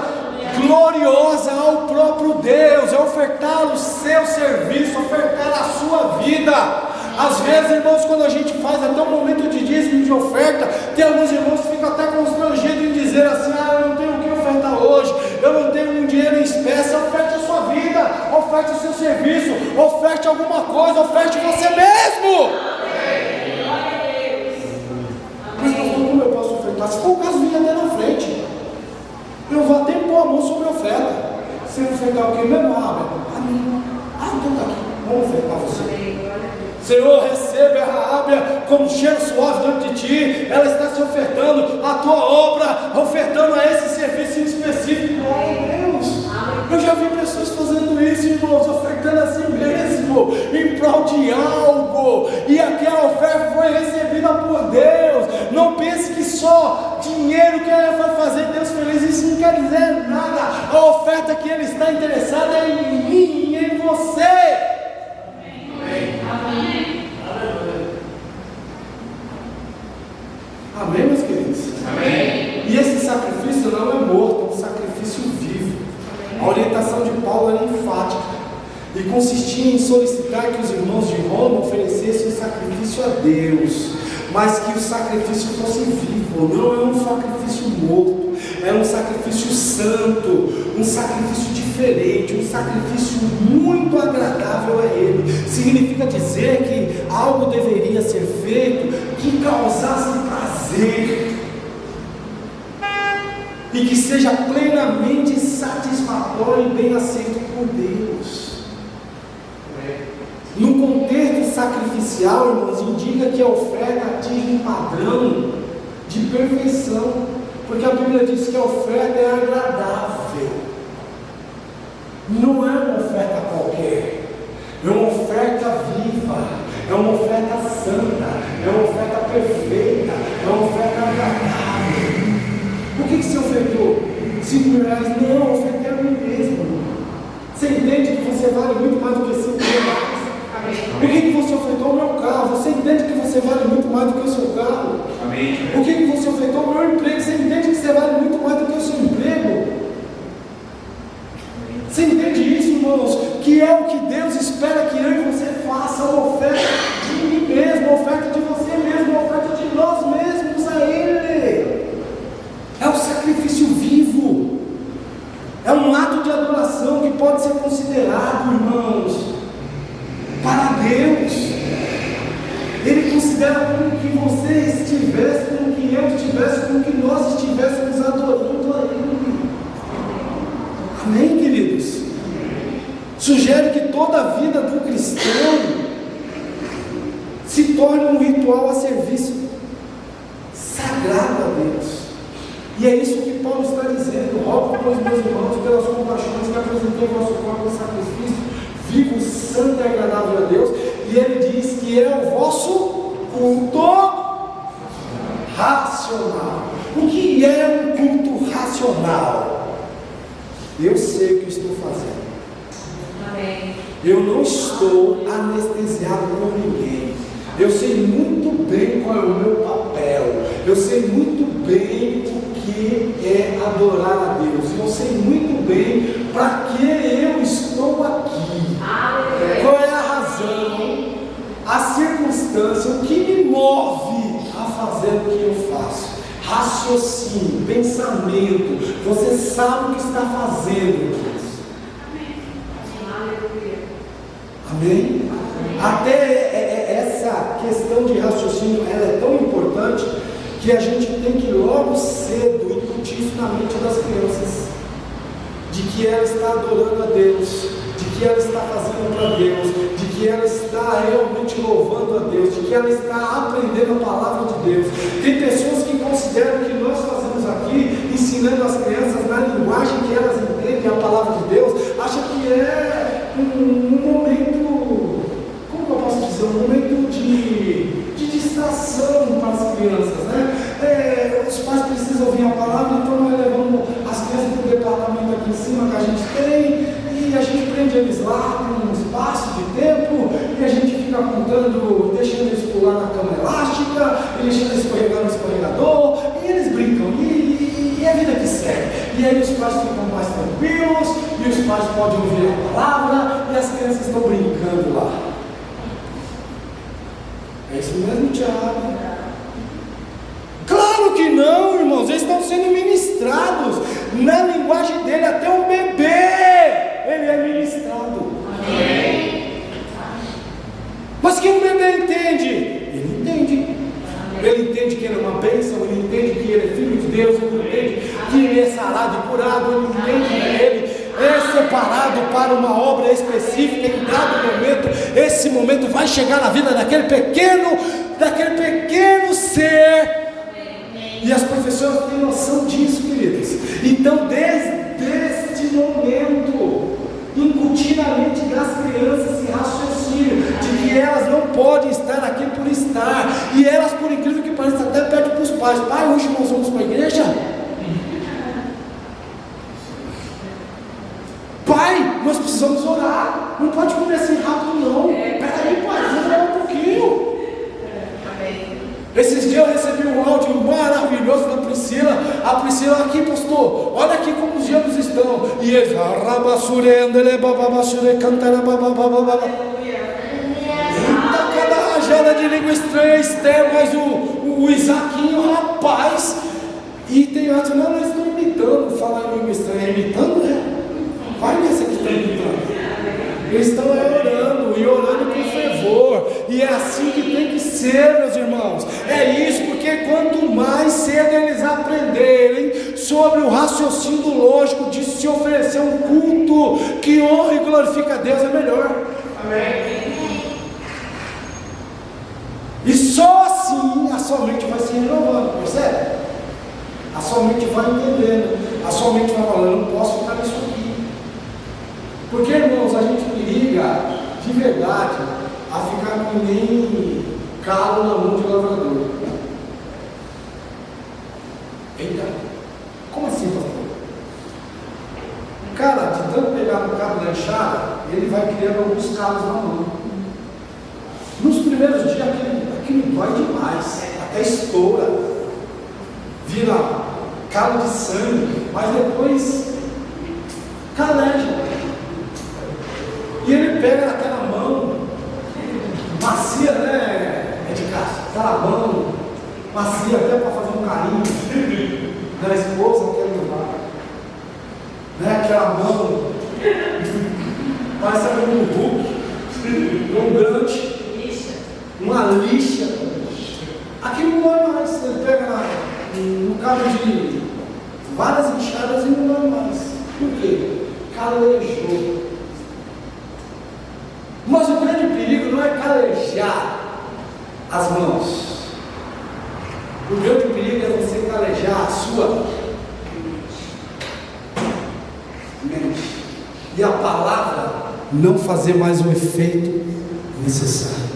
gloriosa ao próprio Deus. É ofertar o seu serviço, ofertar a sua vida. Às vezes, irmãos, quando a gente faz até um momento de dízimo, de oferta, tem alguns irmãos que ficam até constrangidos em dizer assim: eu não tenho o que ofertar hoje, eu não tenho um dinheiro em espécie. Oferte a sua vida, oferte o seu serviço, oferte alguma coisa, oferte você mesmo. Mas pastor, como eu posso ofertar? Se for o caso, vem até na frente, eu vou até pôr a mão sobre a oferta. Você ofertar o quê mesmo? A mim. Então tá aqui, vamos ofertar você. Senhor, recebe a Raábia como cheiro suave diante de ti. Ela está se ofertando a tua obra, ofertando a esse serviço em específico. Glória a Deus. Eu já vi pessoas fazendo isso, irmãos, ofertando a si mesmo, em prol de algo, e aquela oferta foi recebida por Deus. Não pense que só dinheiro que ela vai fazer Deus feliz, isso não quer dizer nada. A oferta que Ele está interessado é em mim e em você. Amém. Amém, meus queridos? Amém. E esse sacrifício não é morto, é um sacrifício vivo. A orientação de Paulo era enfática e consistia em solicitar que os irmãos de Roma oferecessem o sacrifício a Deus, mas que o sacrifício fosse vivo. Não é um sacrifício morto, é um sacrifício santo, um sacrifício diferente, um sacrifício muito agradável a Ele. Significa dizer que algo deveria ser feito que causasse prazer e que seja plenamente satisfatório e bem aceito por Deus. No contexto sacrificial, irmãos, indica que a oferta atinge um padrão de perfeição, porque a Bíblia diz que a oferta é agradável. Não é uma oferta qualquer, é uma oferta viva, é uma oferta santa, é uma oferta perfeita, é uma oferta agradável. R$ 5.000, não, ofertei a mim mesmo. Você entende que você vale muito mais do que R$ 5.000? Por que você ofertou o meu carro? Você entende que você vale muito mais do que o seu carro? Por que você ofertou o meu emprego? Você entende que você vale muito mais do que o seu emprego? Você entende isso, irmãos? Que é o que Deus espera que eu e você faça, uma oferta de mim mesmo, uma oferta de você mesmo, uma oferta de nós mesmos a Ele. É um sacrifício vivo, é um ato de adoração que pode ser considerado, irmãos, para Deus. Ele considera como que você estivesse, como que eu estivesse, como que nós estivéssemos adorando a Ele. Amém, queridos? Sugere que toda a vida do cristão se torne um ritual a serviço sagrado a Deus. E é isso que Paulo está dizendo: rogo, pois, meus irmãos, pelas compaixões, que apresentei o vosso corpo em sacrifício vivo, santo e agradável a Deus. E ele diz que é o vosso culto racional. O que é um culto racional? Eu sei o que estou fazendo. Amém. Eu não estou anestesiado por ninguém. Eu sei muito bem qual é o meu papel. Eu sei muito bem o que é adorar a Deus. Eu sei muito bem para que eu estou aqui. Qual é a razão, a circunstância, o que me move a fazer o que eu faço. Raciocínio, pensamento. Você sabe o que está fazendo. Amém? Até essa questão de raciocínio, ela é tão importante que a gente tem que logo cedo incutir isso na mente das crianças, de que ela está adorando a Deus, de que ela está fazendo para Deus, de que ela está realmente louvando a Deus, de que ela está aprendendo a palavra de Deus. Tem pessoas que consideram que nós fazemos aqui, ensinando as crianças na linguagem que elas entendem a palavra de Deus, acham que é um momento, como eu posso dizer, um momento de distração para as crianças, né? Os pais precisam ouvir a palavra, então nós levamos as crianças para o departamento aqui em cima que a gente tem, e a gente prende eles lá, tem um espaço de tempo, e a gente fica contando, deixando eles pular na cama elástica, e deixando eles escorregar no escorregador, e eles brincam, e a vida que segue. E aí os pais ficam mais tranquilos, e os pais podem ouvir a palavra, e as crianças estão brincando lá. É isso mesmo, Tiago? Claro que não, irmãos. Eles estão sendo ministrados na linguagem dele. Até um bebê, ele é ministrado. Amém. Mas que um bebê entende? Ele entende. Ele entende que ele é uma bênção, ele entende que ele é filho de Deus, ele entende que ele é sarado e curado, ele entende que ele é separado para uma obra específica. Em dado momento, esse momento vai chegar na vida daquele pequeno ser. E as professoras têm noção disso, queridos. Então, desde este momento, incutir na mente das crianças esse raciocínio de que elas não podem estar aqui por estar. E elas, por incrível que pareça, até pedem para os pais: pai, hoje nós vamos para a igreja? Pai, nós precisamos orar. Não pode comer assim rápido, não. Peraí, pai, vamos orar um pouquinho. Esses dias eu recebi um áudio maravilhoso da Priscila. A Priscila: aqui, pastor, olha aqui como os gêmeos estão. E eles, eita, cada rajada de língua estranha, Esther, mas o Isaquinho, rapaz. E tem outros: não, eles estão imitando, falar em língua estranha. Imitando, né? Vai nessa que está imitando. Eles estão orando, e orando com fervor. E é assim que tem que ser, meus irmãos. É isso, porque quanto mais cedo eles aprenderem sobre o raciocínio lógico de se oferecer um culto que honra e glorifica a Deus, é melhor. Amém. E só assim a sua mente vai se renovando, percebe? A sua mente vai entendendo, a sua mente vai falando: eu não posso ficar nisso aqui. Porque, irmãos, a gente periga de verdade a ficar com nem calo na mão de lavrador. Eita, como assim, pastor? tanto pegar no cabo da enxada, ele vai criando alguns cabos na mão. Nos primeiros dias aquilo dói demais, até estoura, vira calo de sangue, mas depois caleja. E ele pega naquela mão, macia, né, de casa, aquela mão, macia até para fazer um carinho na esposa, não quer levar. Né, aquela mão, parece um Hulk, um grande, uma lixa. Aquilo não é mais, ele pega no cabo de várias enxadas e não é mais. Por quê? Calejou. Mas o grande perigo não é calejar as mãos. O grande perigo é você calejar a sua mente. E a palavra não fazer mais o efeito necessário.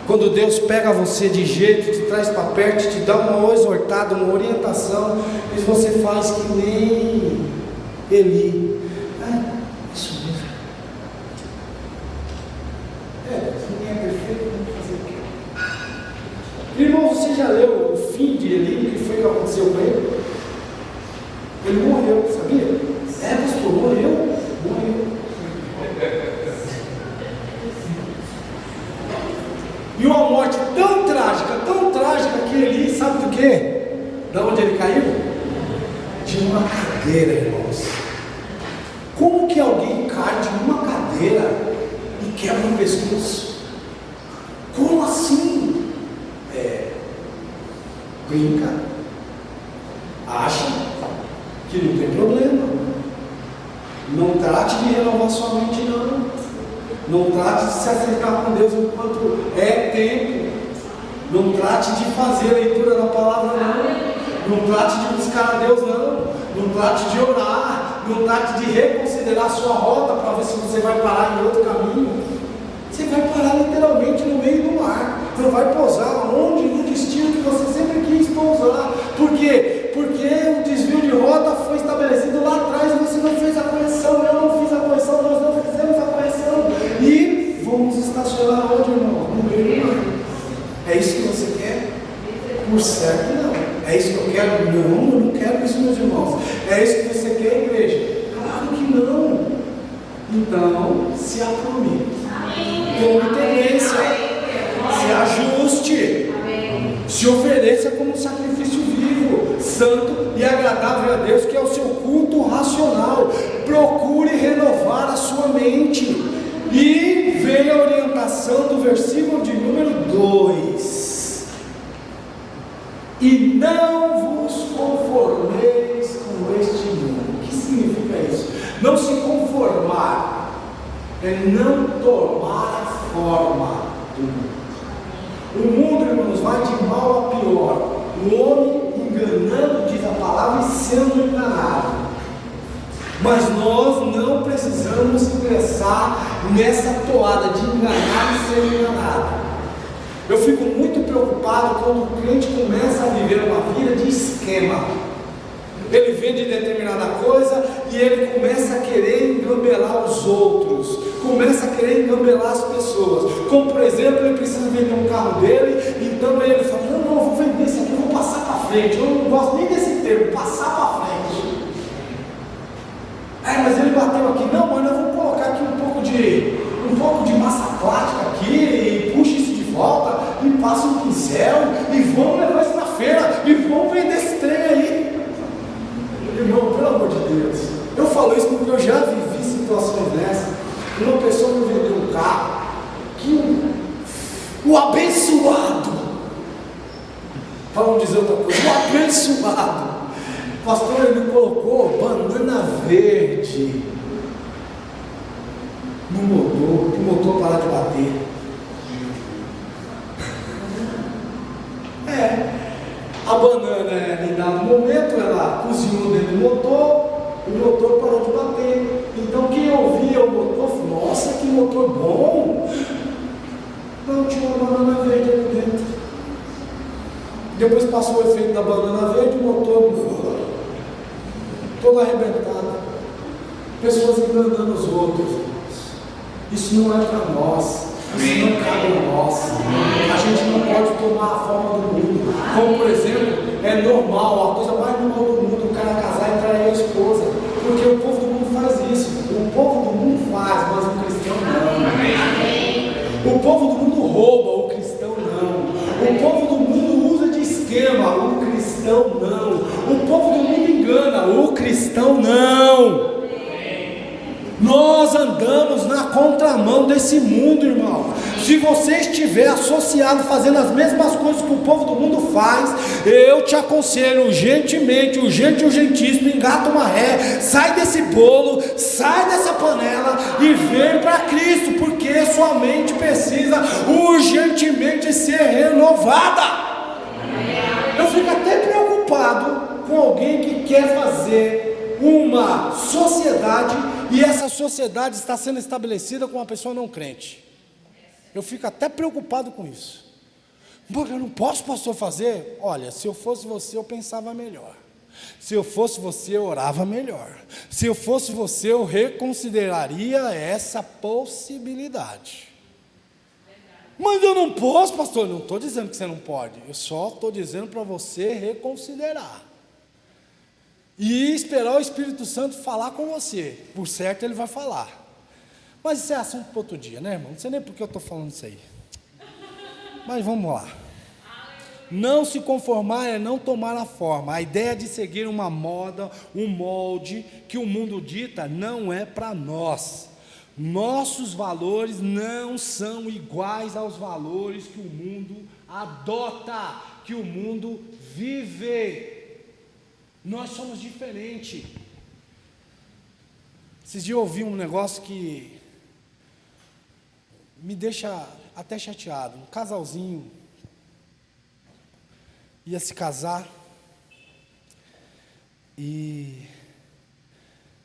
Quando Deus pega você de jeito, te traz para perto, te dá uma exortada, uma orientação, e você faz que nem Eli. Isso mesmo. Ninguém é perfeito, vamos fazer o quê? Irmão, você já leu o fim de Eli? O que foi que aconteceu com ele? Ele morreu, sabia? Pastor, morreu. E uma morte tão trágica que Eli, sabe do quê? Da onde ele caiu? De uma cadeira, irmãos. Como que alguém cai de uma cadeira e quebra o pescoço? Como assim? Brinca. Acha que não tem problema. Não trate de renovar sua mente, não. Não trate de se acercar com Deus enquanto é tempo. Não trate de fazer a leitura da palavra, não. Não trate de buscar a Deus, não. Não trate de orar. Não trate de reconsiderar sua rota para ver se você vai parar em outro caminho. Você vai parar literalmente no meio do mar. Não vai pousar onde? No destino que você sempre quis pousar. Por quê? Porque o desvio de rota foi estabelecido lá atrás e você não fez a correção. Eu não fiz a correção, nós não fizemos a correção. E vamos estacionar onde, irmão? No meio do mar. É isso que você quer? Por certo, não. É isso que eu quero? Não, eu não quero isso, meus irmãos. É isso que você quer, igreja? Claro que não. Então, se acalme. Tome tendência. Se ajuste. Se ofereça como um sacrifício vivo, santo e agradável a Deus, que é o seu culto racional. Procure renovar a sua mente. E veja a orientação do versículo de número 2. E não vos conformeis com este mundo. O que significa isso? Não se conformar é não tomar a forma do mundo. O mundo, irmãos, vai de mal a pior. O homem enganando, diz a palavra, e sendo enganado. Mas nós não precisamos ingressar nessa toada de enganar e ser enganado. Eu fico muito preocupado quando o crente começa a viver uma vida de esquema. Ele vende determinada coisa e ele começa a querer engambelar os outros, começa a querer engambelar as pessoas. Como por exemplo, ele precisa vender um carro dele, então ele fala: não, eu vou vender isso aqui, eu vou passar para frente. Eu não gosto nem desse termo, passar para frente. Mas ele bateu aqui, não, mas nós vamos colocar aqui um pouco de massa plástica aqui, e puxa isso de volta, e passa um pincel, e vamos levar isso na feira, e vamos vender esse trem aí. Irmão, pelo amor de Deus, eu falo isso porque eu já vivi situações dessas. Uma pessoa me vendeu um carro, que o abençoado, vamos dizer outra coisa, o abençoado, pastor, ele colocou banana verde no motor, para o motor parar de bater. A banana, em dado momento, ela cozinhou dentro do motor, o motor parou de bater. Então quem ouvia o motor falou: nossa, que motor bom! Não, tinha uma banana verde ali dentro. Depois passou o efeito da banana verde, o motor todo arrebentado. pessoas enganando os outros. Isso não é para nós, isso não cabe a nós. A gente não pode tomar a forma do mundo. Como, por exemplo, é normal, a coisa mais normal do mundo, o cara casar e trair a esposa. Porque o povo do mundo faz isso. O povo do mundo faz, mas o cristão não. O povo do mundo rouba, o cristão não. O povo do mundo usa de esquema, o cristão não. O povo do mundo engana, o cristão não. Nós andamos na contramão desse mundo, irmão. Se você estiver associado, fazendo as mesmas coisas que o povo do mundo faz, eu te aconselho urgentemente, urgentíssimo, engata uma ré, sai desse bolo, sai dessa panela e vem para Cristo, porque sua mente precisa urgentemente ser renovada. Eu fico até preocupado com alguém que quer fazer uma sociedade e essa sociedade está sendo estabelecida com uma pessoa não crente. Eu fico até preocupado com isso. Porque eu não posso, pastor, fazer? Olha, se eu fosse você, eu pensava melhor. Se eu fosse você, eu orava melhor. Se eu fosse você, eu reconsideraria essa possibilidade. Mas eu não posso, pastor. Não estou dizendo que você não pode. Eu só estou dizendo para você reconsiderar. E esperar o Espírito Santo falar com você. Por certo, ele vai falar. Mas isso é assunto para outro dia, né, irmão? Não sei nem por que eu estou falando isso aí. Mas vamos lá. Não se conformar é não tomar a forma. A ideia de seguir uma moda, um molde que o mundo dita não é para nós. Nossos valores não são iguais aos valores que o mundo adota, que o mundo vive. Nós somos diferentes. Esses dias eu ouvi um negócio que me deixa até chateado. Um casalzinho ia se casar e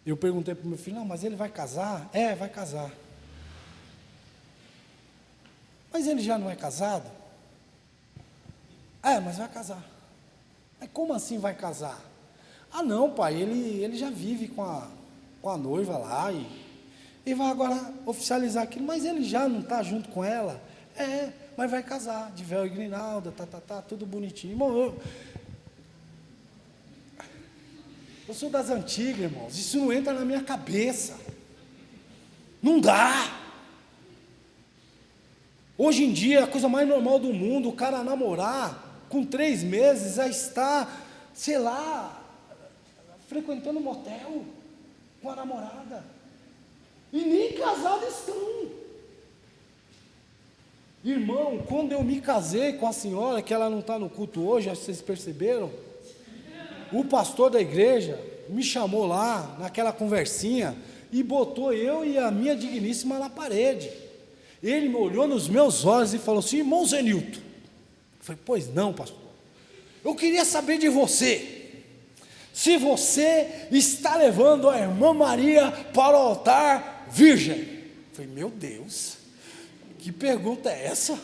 eu perguntei para o meu filho, não, mas ele vai casar? É, vai casar. Mas ele já não é casado? É, mas vai casar. Mas como assim vai casar? Ah não, pai, ele já vive com a noiva lá e vai agora oficializar aquilo, mas ele já não está junto com ela? É, mas vai casar, de véu e grinalda, tudo bonitinho. Irmão, eu sou das antigas, irmãos, isso não entra na minha cabeça, não dá. Hoje em dia, a coisa mais normal do mundo, o cara namorar, com 3 meses, já está, sei lá, frequentando um motel com a namorada, e nem casados estão. Irmão, quando eu me casei com a senhora, que ela não está no culto hoje, acho que vocês perceberam, o pastor da igreja me chamou lá, naquela conversinha, e botou eu e a minha digníssima na parede. Ele me olhou nos meus olhos e falou assim, irmão Zenilton. Eu falei, pois não, pastor, eu queria saber de você, se você está levando a irmã Maria para o altar virgem. Eu falei, meu Deus, que pergunta é essa?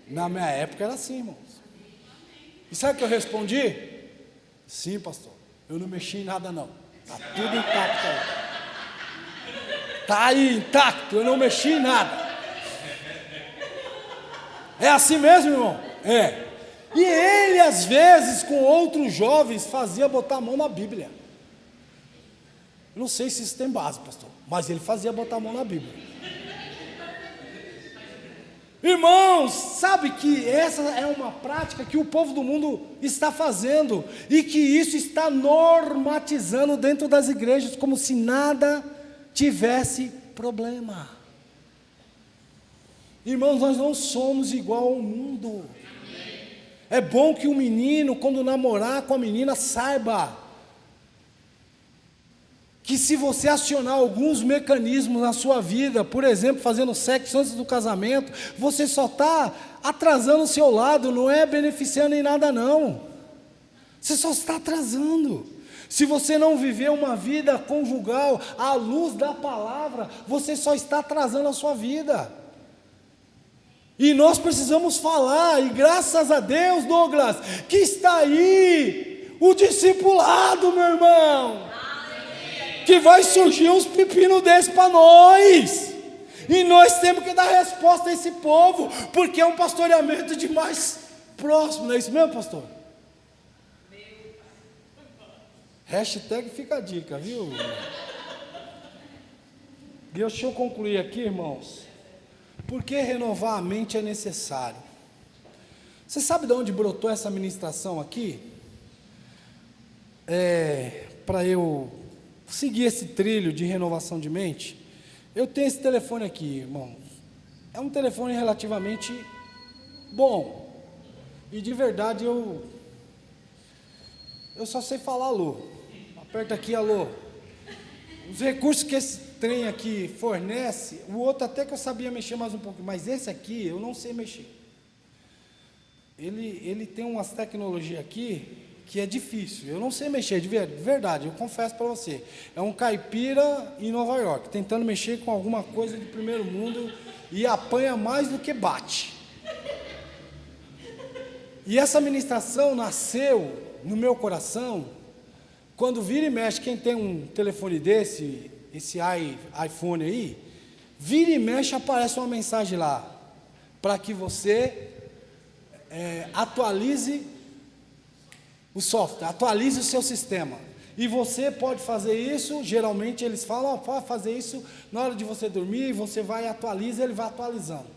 Na minha época era assim, irmãos. E sabe o que eu respondi? Sim, pastor, eu não mexi em nada não, está tudo intacto aí. Está aí intacto, eu não mexi em nada. É assim mesmo, irmão? É. E ele, às vezes, com outros jovens, fazia botar a mão na Bíblia. Eu não sei se isso tem base, pastor, mas ele fazia botar a mão na Bíblia. Irmãos, sabe que essa é uma prática que o povo do mundo está fazendo, e que isso está normatizando dentro das igrejas, como se nada tivesse problema. Irmãos, nós não somos igual ao mundo. É bom que o menino, quando namorar com a menina, saiba que se você acionar alguns mecanismos na sua vida, por exemplo, fazendo sexo antes do casamento, você só está atrasando o seu lado, não é beneficiando em nada não. Você só está atrasando. Se você não viver uma vida conjugal à luz da palavra, você só está atrasando a sua vida. E nós precisamos falar, e graças a Deus, Douglas, que está aí o discipulado, meu irmão. que vai surgir uns pepinos desses para nós. E nós temos que dar resposta a esse povo, porque é um pastoreamento de mais próximo, não é isso mesmo, pastor? Hashtag fica a dica, viu? Deixa eu concluir aqui, irmãos. Por que renovar a mente é necessário? Você sabe de onde brotou essa ministração aqui? Para eu seguir esse trilho de renovação de mente, eu tenho esse telefone aqui, irmãos. É um telefone relativamente bom. E de verdade eu só sei falar alô. Aperta aqui, alô. Os recursos que esse trem aqui fornece, o outro até que eu sabia mexer mais um pouco, mas esse aqui eu não sei mexer. Ele tem umas tecnologias aqui que é difícil, eu não sei mexer, de verdade, eu confesso para você. É um caipira em Nova York, tentando mexer com alguma coisa de primeiro mundo e apanha mais do que bate. E essa ministração nasceu no meu coração, quando vira e mexe, quem tem um telefone desse, esse iPhone aí, vira e mexe, aparece uma mensagem lá, para que você atualize o software, atualize o seu sistema. E você pode fazer isso, geralmente eles falam, pode fazer isso na hora de você dormir, você vai e atualiza, ele vai atualizando.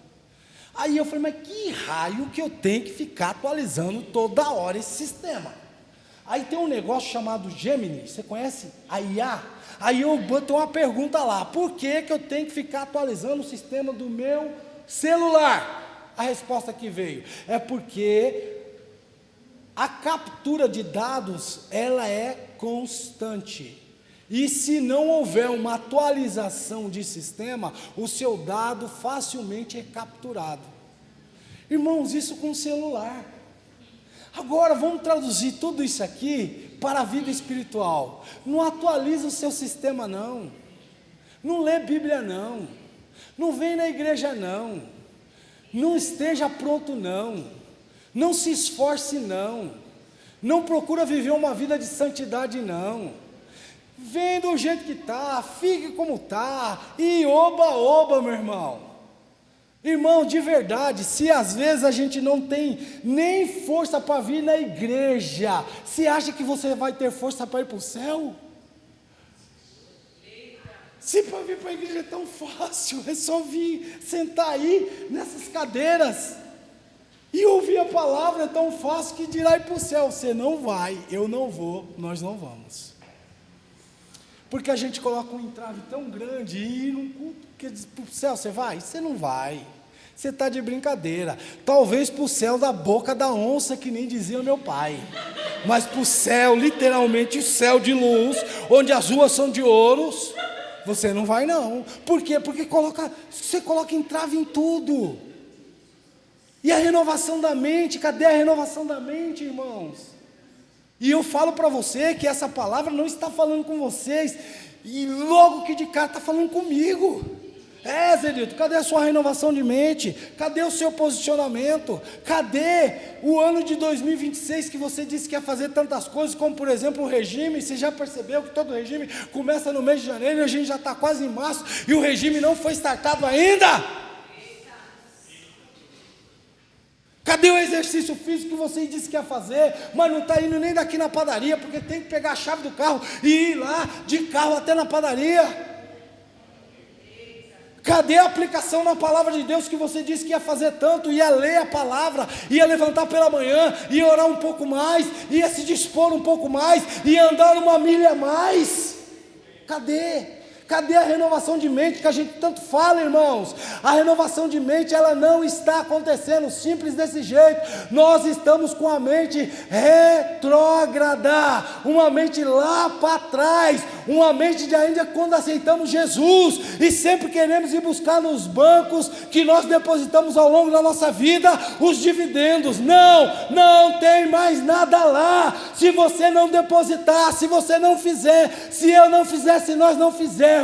Aí eu falei, mas que raio que eu tenho que ficar atualizando toda hora esse sistema? Aí tem um negócio chamado Gemini, você conhece a IA? Aí eu boto uma pergunta lá, por que eu tenho que ficar atualizando o sistema do meu celular? A resposta que veio, é porque a captura de dados, ela é constante. E se não houver uma atualização de sistema, o seu dado facilmente é capturado. Irmãos, isso com celular. Agora vamos traduzir tudo isso aqui para a vida espiritual. Não atualiza o seu sistema não. Não lê Bíblia não. Não vem na igreja não. Não esteja pronto não. Não se esforce não. Não procura viver uma vida de santidade não. Vem do jeito que está, fique como está, e oba, meu irmão. Irmão, de verdade, se às vezes a gente não tem nem força para vir na igreja, você acha que você vai ter força para ir para o céu? Se para vir para a igreja é tão fácil, é só vir, sentar aí nessas cadeiras e ouvir a palavra, é tão fácil que dirá ir para o céu. Você não vai, eu não vou, nós não vamos. Porque a gente coloca um entrave tão grande e num culto que diz para o céu, você vai? Você não vai. Você está de brincadeira. Talvez para o céu da boca da onça, que nem dizia meu pai. Mas para o céu, literalmente o céu de luz, onde as ruas são de ouros, você não vai não. Por quê? Porque você coloca entrave em tudo. E a renovação da mente, cadê a renovação da mente, irmãos? E eu falo para você que essa palavra não está falando com vocês, e logo que de cara está falando comigo. Zedito, cadê a sua renovação de mente? Cadê o seu posicionamento? Cadê o ano de 2026 que você disse que ia fazer tantas coisas, como por exemplo o regime? Você já percebeu que todo regime começa no mês de janeiro e a gente já está quase em março e o regime não foi startado ainda? Cadê o exercício físico que você disse que ia fazer, mas não está indo nem daqui na padaria, porque tem que pegar a chave do carro e ir lá de carro até na padaria? Cadê a aplicação na palavra de Deus que você disse que ia fazer tanto, ia ler a palavra, ia levantar pela manhã, ia orar um pouco mais, ia se dispor um pouco mais, ia andar uma milha a mais? Cadê? Cadê a renovação de mente que a gente tanto fala, irmãos? A renovação de mente, ela não está acontecendo simples desse jeito. Nós estamos com a mente retrógrada, uma mente lá para trás, uma mente de ainda quando aceitamos Jesus, e sempre queremos ir buscar nos bancos que nós depositamos ao longo da nossa vida, os dividendos. Não tem mais nada lá. Se você não depositar, se você não fizer, se eu não fizer, se nós não fizermos,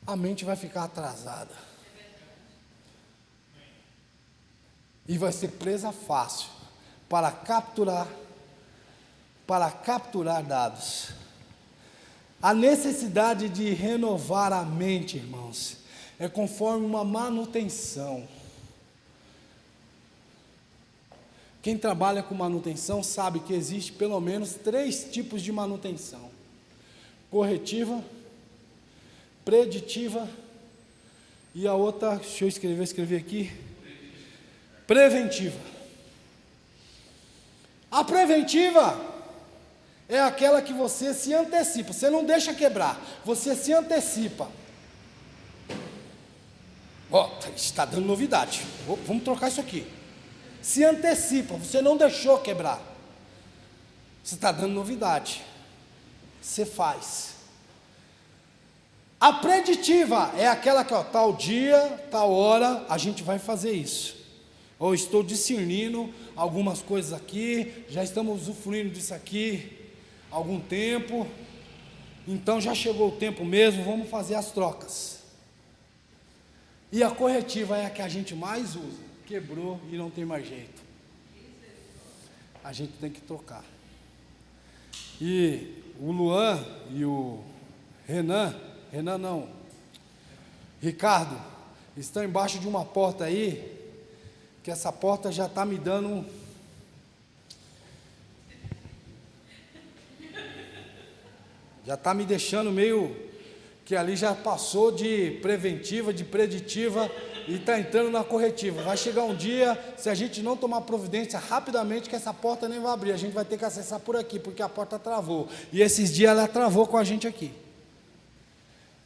a mente vai ficar atrasada e vai ser presa fácil para capturar dados. A necessidade de renovar a mente, irmãos, é conforme uma manutenção. Quem trabalha com manutenção sabe que existe pelo menos 3 tipos de manutenção: corretiva, preditiva e a outra, deixa eu escrever aqui, preventiva. A preventiva é aquela que você se antecipa, você não deixa quebrar, você se antecipa. Está dando novidade, vamos trocar isso aqui. Se antecipa, você não deixou quebrar, você está dando novidade, você faz. A preditiva é aquela que, tal dia, tal hora, a gente vai fazer isso. Ou estou discernindo algumas coisas aqui, já estamos usufruindo disso aqui há algum tempo, então já chegou o tempo mesmo, vamos fazer as trocas. E a corretiva é a que a gente mais usa. Quebrou e não tem mais jeito, a gente tem que trocar. E o Luan e o Ricardo, estão embaixo de uma porta aí, que essa porta já está me dando já está me deixando meio, que ali já passou de preventiva, de preditiva, e está entrando na corretiva. Vai chegar um dia, se a gente não tomar providência rapidamente, que essa porta nem vai abrir, a gente vai ter que acessar por aqui, porque a porta travou, e esses dias ela travou com a gente aqui.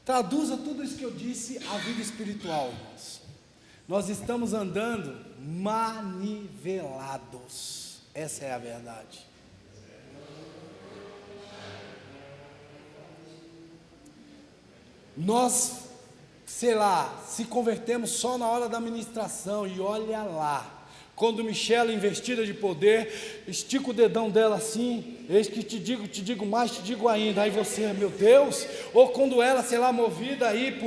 Traduza tudo isso que eu disse à vida espiritual, irmãos. Nós estamos andando manivelados, essa é a verdade. Nós, se convertemos só na hora da ministração, e olha lá, quando Michela, investida de poder, estica o dedão dela assim, eis que te digo mais, te digo ainda, aí você, meu Deus, ou quando ela, movida aí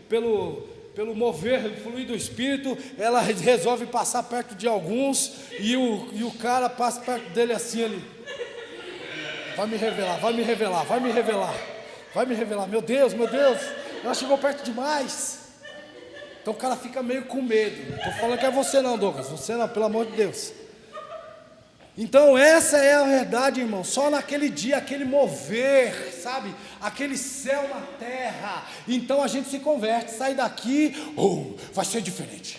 pelo mover, fluir do Espírito, ela resolve passar perto de alguns, e o cara passa perto dele assim, ele, vai me revelar, meu Deus, ela chegou perto demais. Então o cara fica meio com medo. Estou falando que é você não, Douglas, você não, pelo amor de Deus. Então essa é a verdade, irmão. Só naquele dia, aquele mover, sabe? Aquele céu na terra. Então a gente se converte, sai daqui, vai ser diferente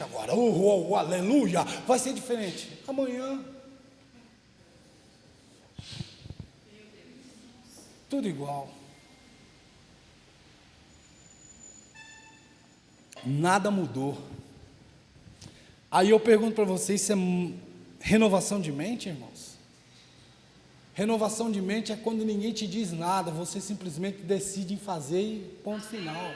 agora, aleluia, vai ser diferente. Amanhã, tudo igual. Nada mudou. Aí eu pergunto para vocês, isso é renovação de mente, irmãos? Renovação de mente é quando ninguém te diz nada, você simplesmente decide em fazer e ponto final.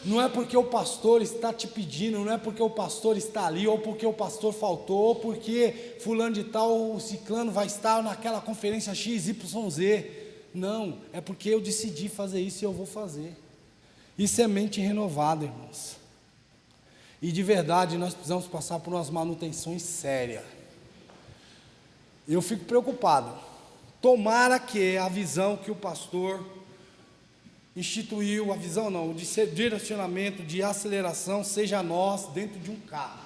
Não é porque o pastor está te pedindo, não é porque o pastor está ali, ou porque o pastor faltou, ou porque fulano de tal, o ciclano vai estar naquela conferência XYZ. Não, é porque eu decidi fazer isso e eu vou fazer. Isso é mente renovada, irmãos. E de verdade nós precisamos passar por umas manutenções sérias. Eu fico preocupado. Tomara que a visão que o pastor instituiu, a visão não, de direcionamento, de aceleração, seja nós dentro de um carro.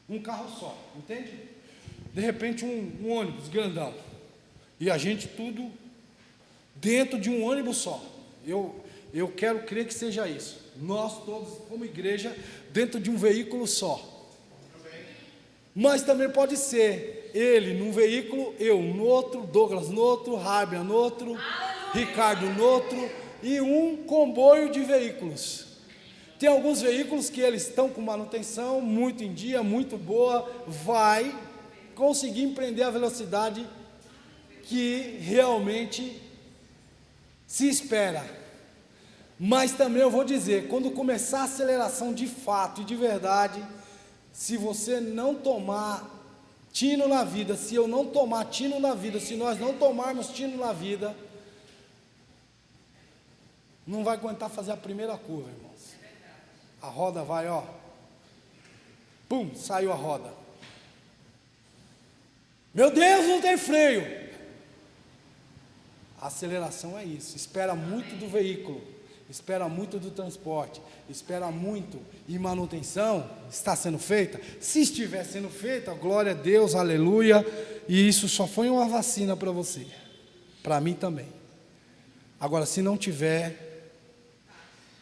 Um carro só, entende? De repente um ônibus grandão. E a gente tudo dentro de um ônibus só. Eu quero crer que seja isso. Nós todos, como igreja, dentro de um veículo só. Mas também pode ser ele num veículo, eu no outro, Douglas no outro, Harbia no outro, Ricardo no outro, e um comboio de veículos. Tem alguns veículos que eles estão com manutenção muito em dia, muito boa, vai conseguir empreender a velocidade que realmente se espera. Mas também eu vou dizer, quando começar a aceleração de fato e de verdade, se você não tomar tino na vida, se eu não tomar tino na vida, se nós não tomarmos tino na vida, não vai aguentar fazer a primeira curva, irmãos. A roda vai, pum, saiu a roda. Meu Deus, não tem freio. A aceleração é isso. Espera muito do veículo, espera muito do transporte, espera muito em manutenção. Está sendo feita? Se estiver sendo feita, glória a Deus, aleluia. E isso só foi uma vacina para você, para mim também. Agora, se não tiver,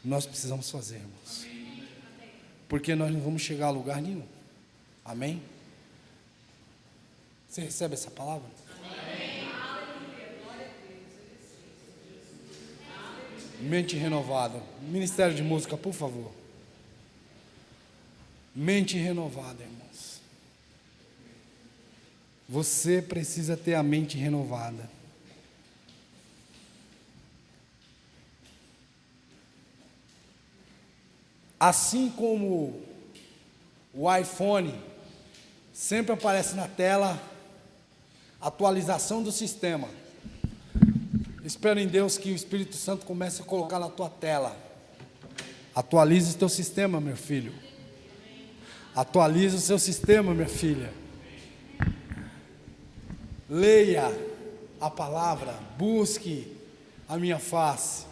nós precisamos fazer, irmãos, porque nós não vamos chegar a lugar nenhum. Amém? Você recebe essa palavra? Mente renovada. Ministério de Música, por favor. Mente renovada, irmãos. Você precisa ter a mente renovada. Assim como o iPhone sempre aparece na tela, atualização do sistema. Espero em Deus que o Espírito Santo comece a colocar na tua tela. Atualize o teu sistema, meu filho. Atualize o seu sistema, minha filha. Leia a palavra, busque a minha face.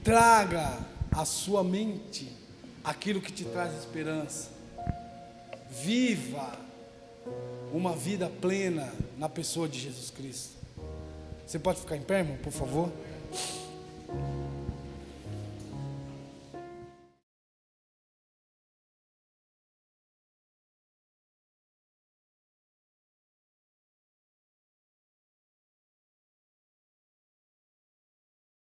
Traga à sua mente aquilo que te traz esperança. Viva uma vida plena na pessoa de Jesus Cristo. Você pode ficar em pé, irmão, por favor?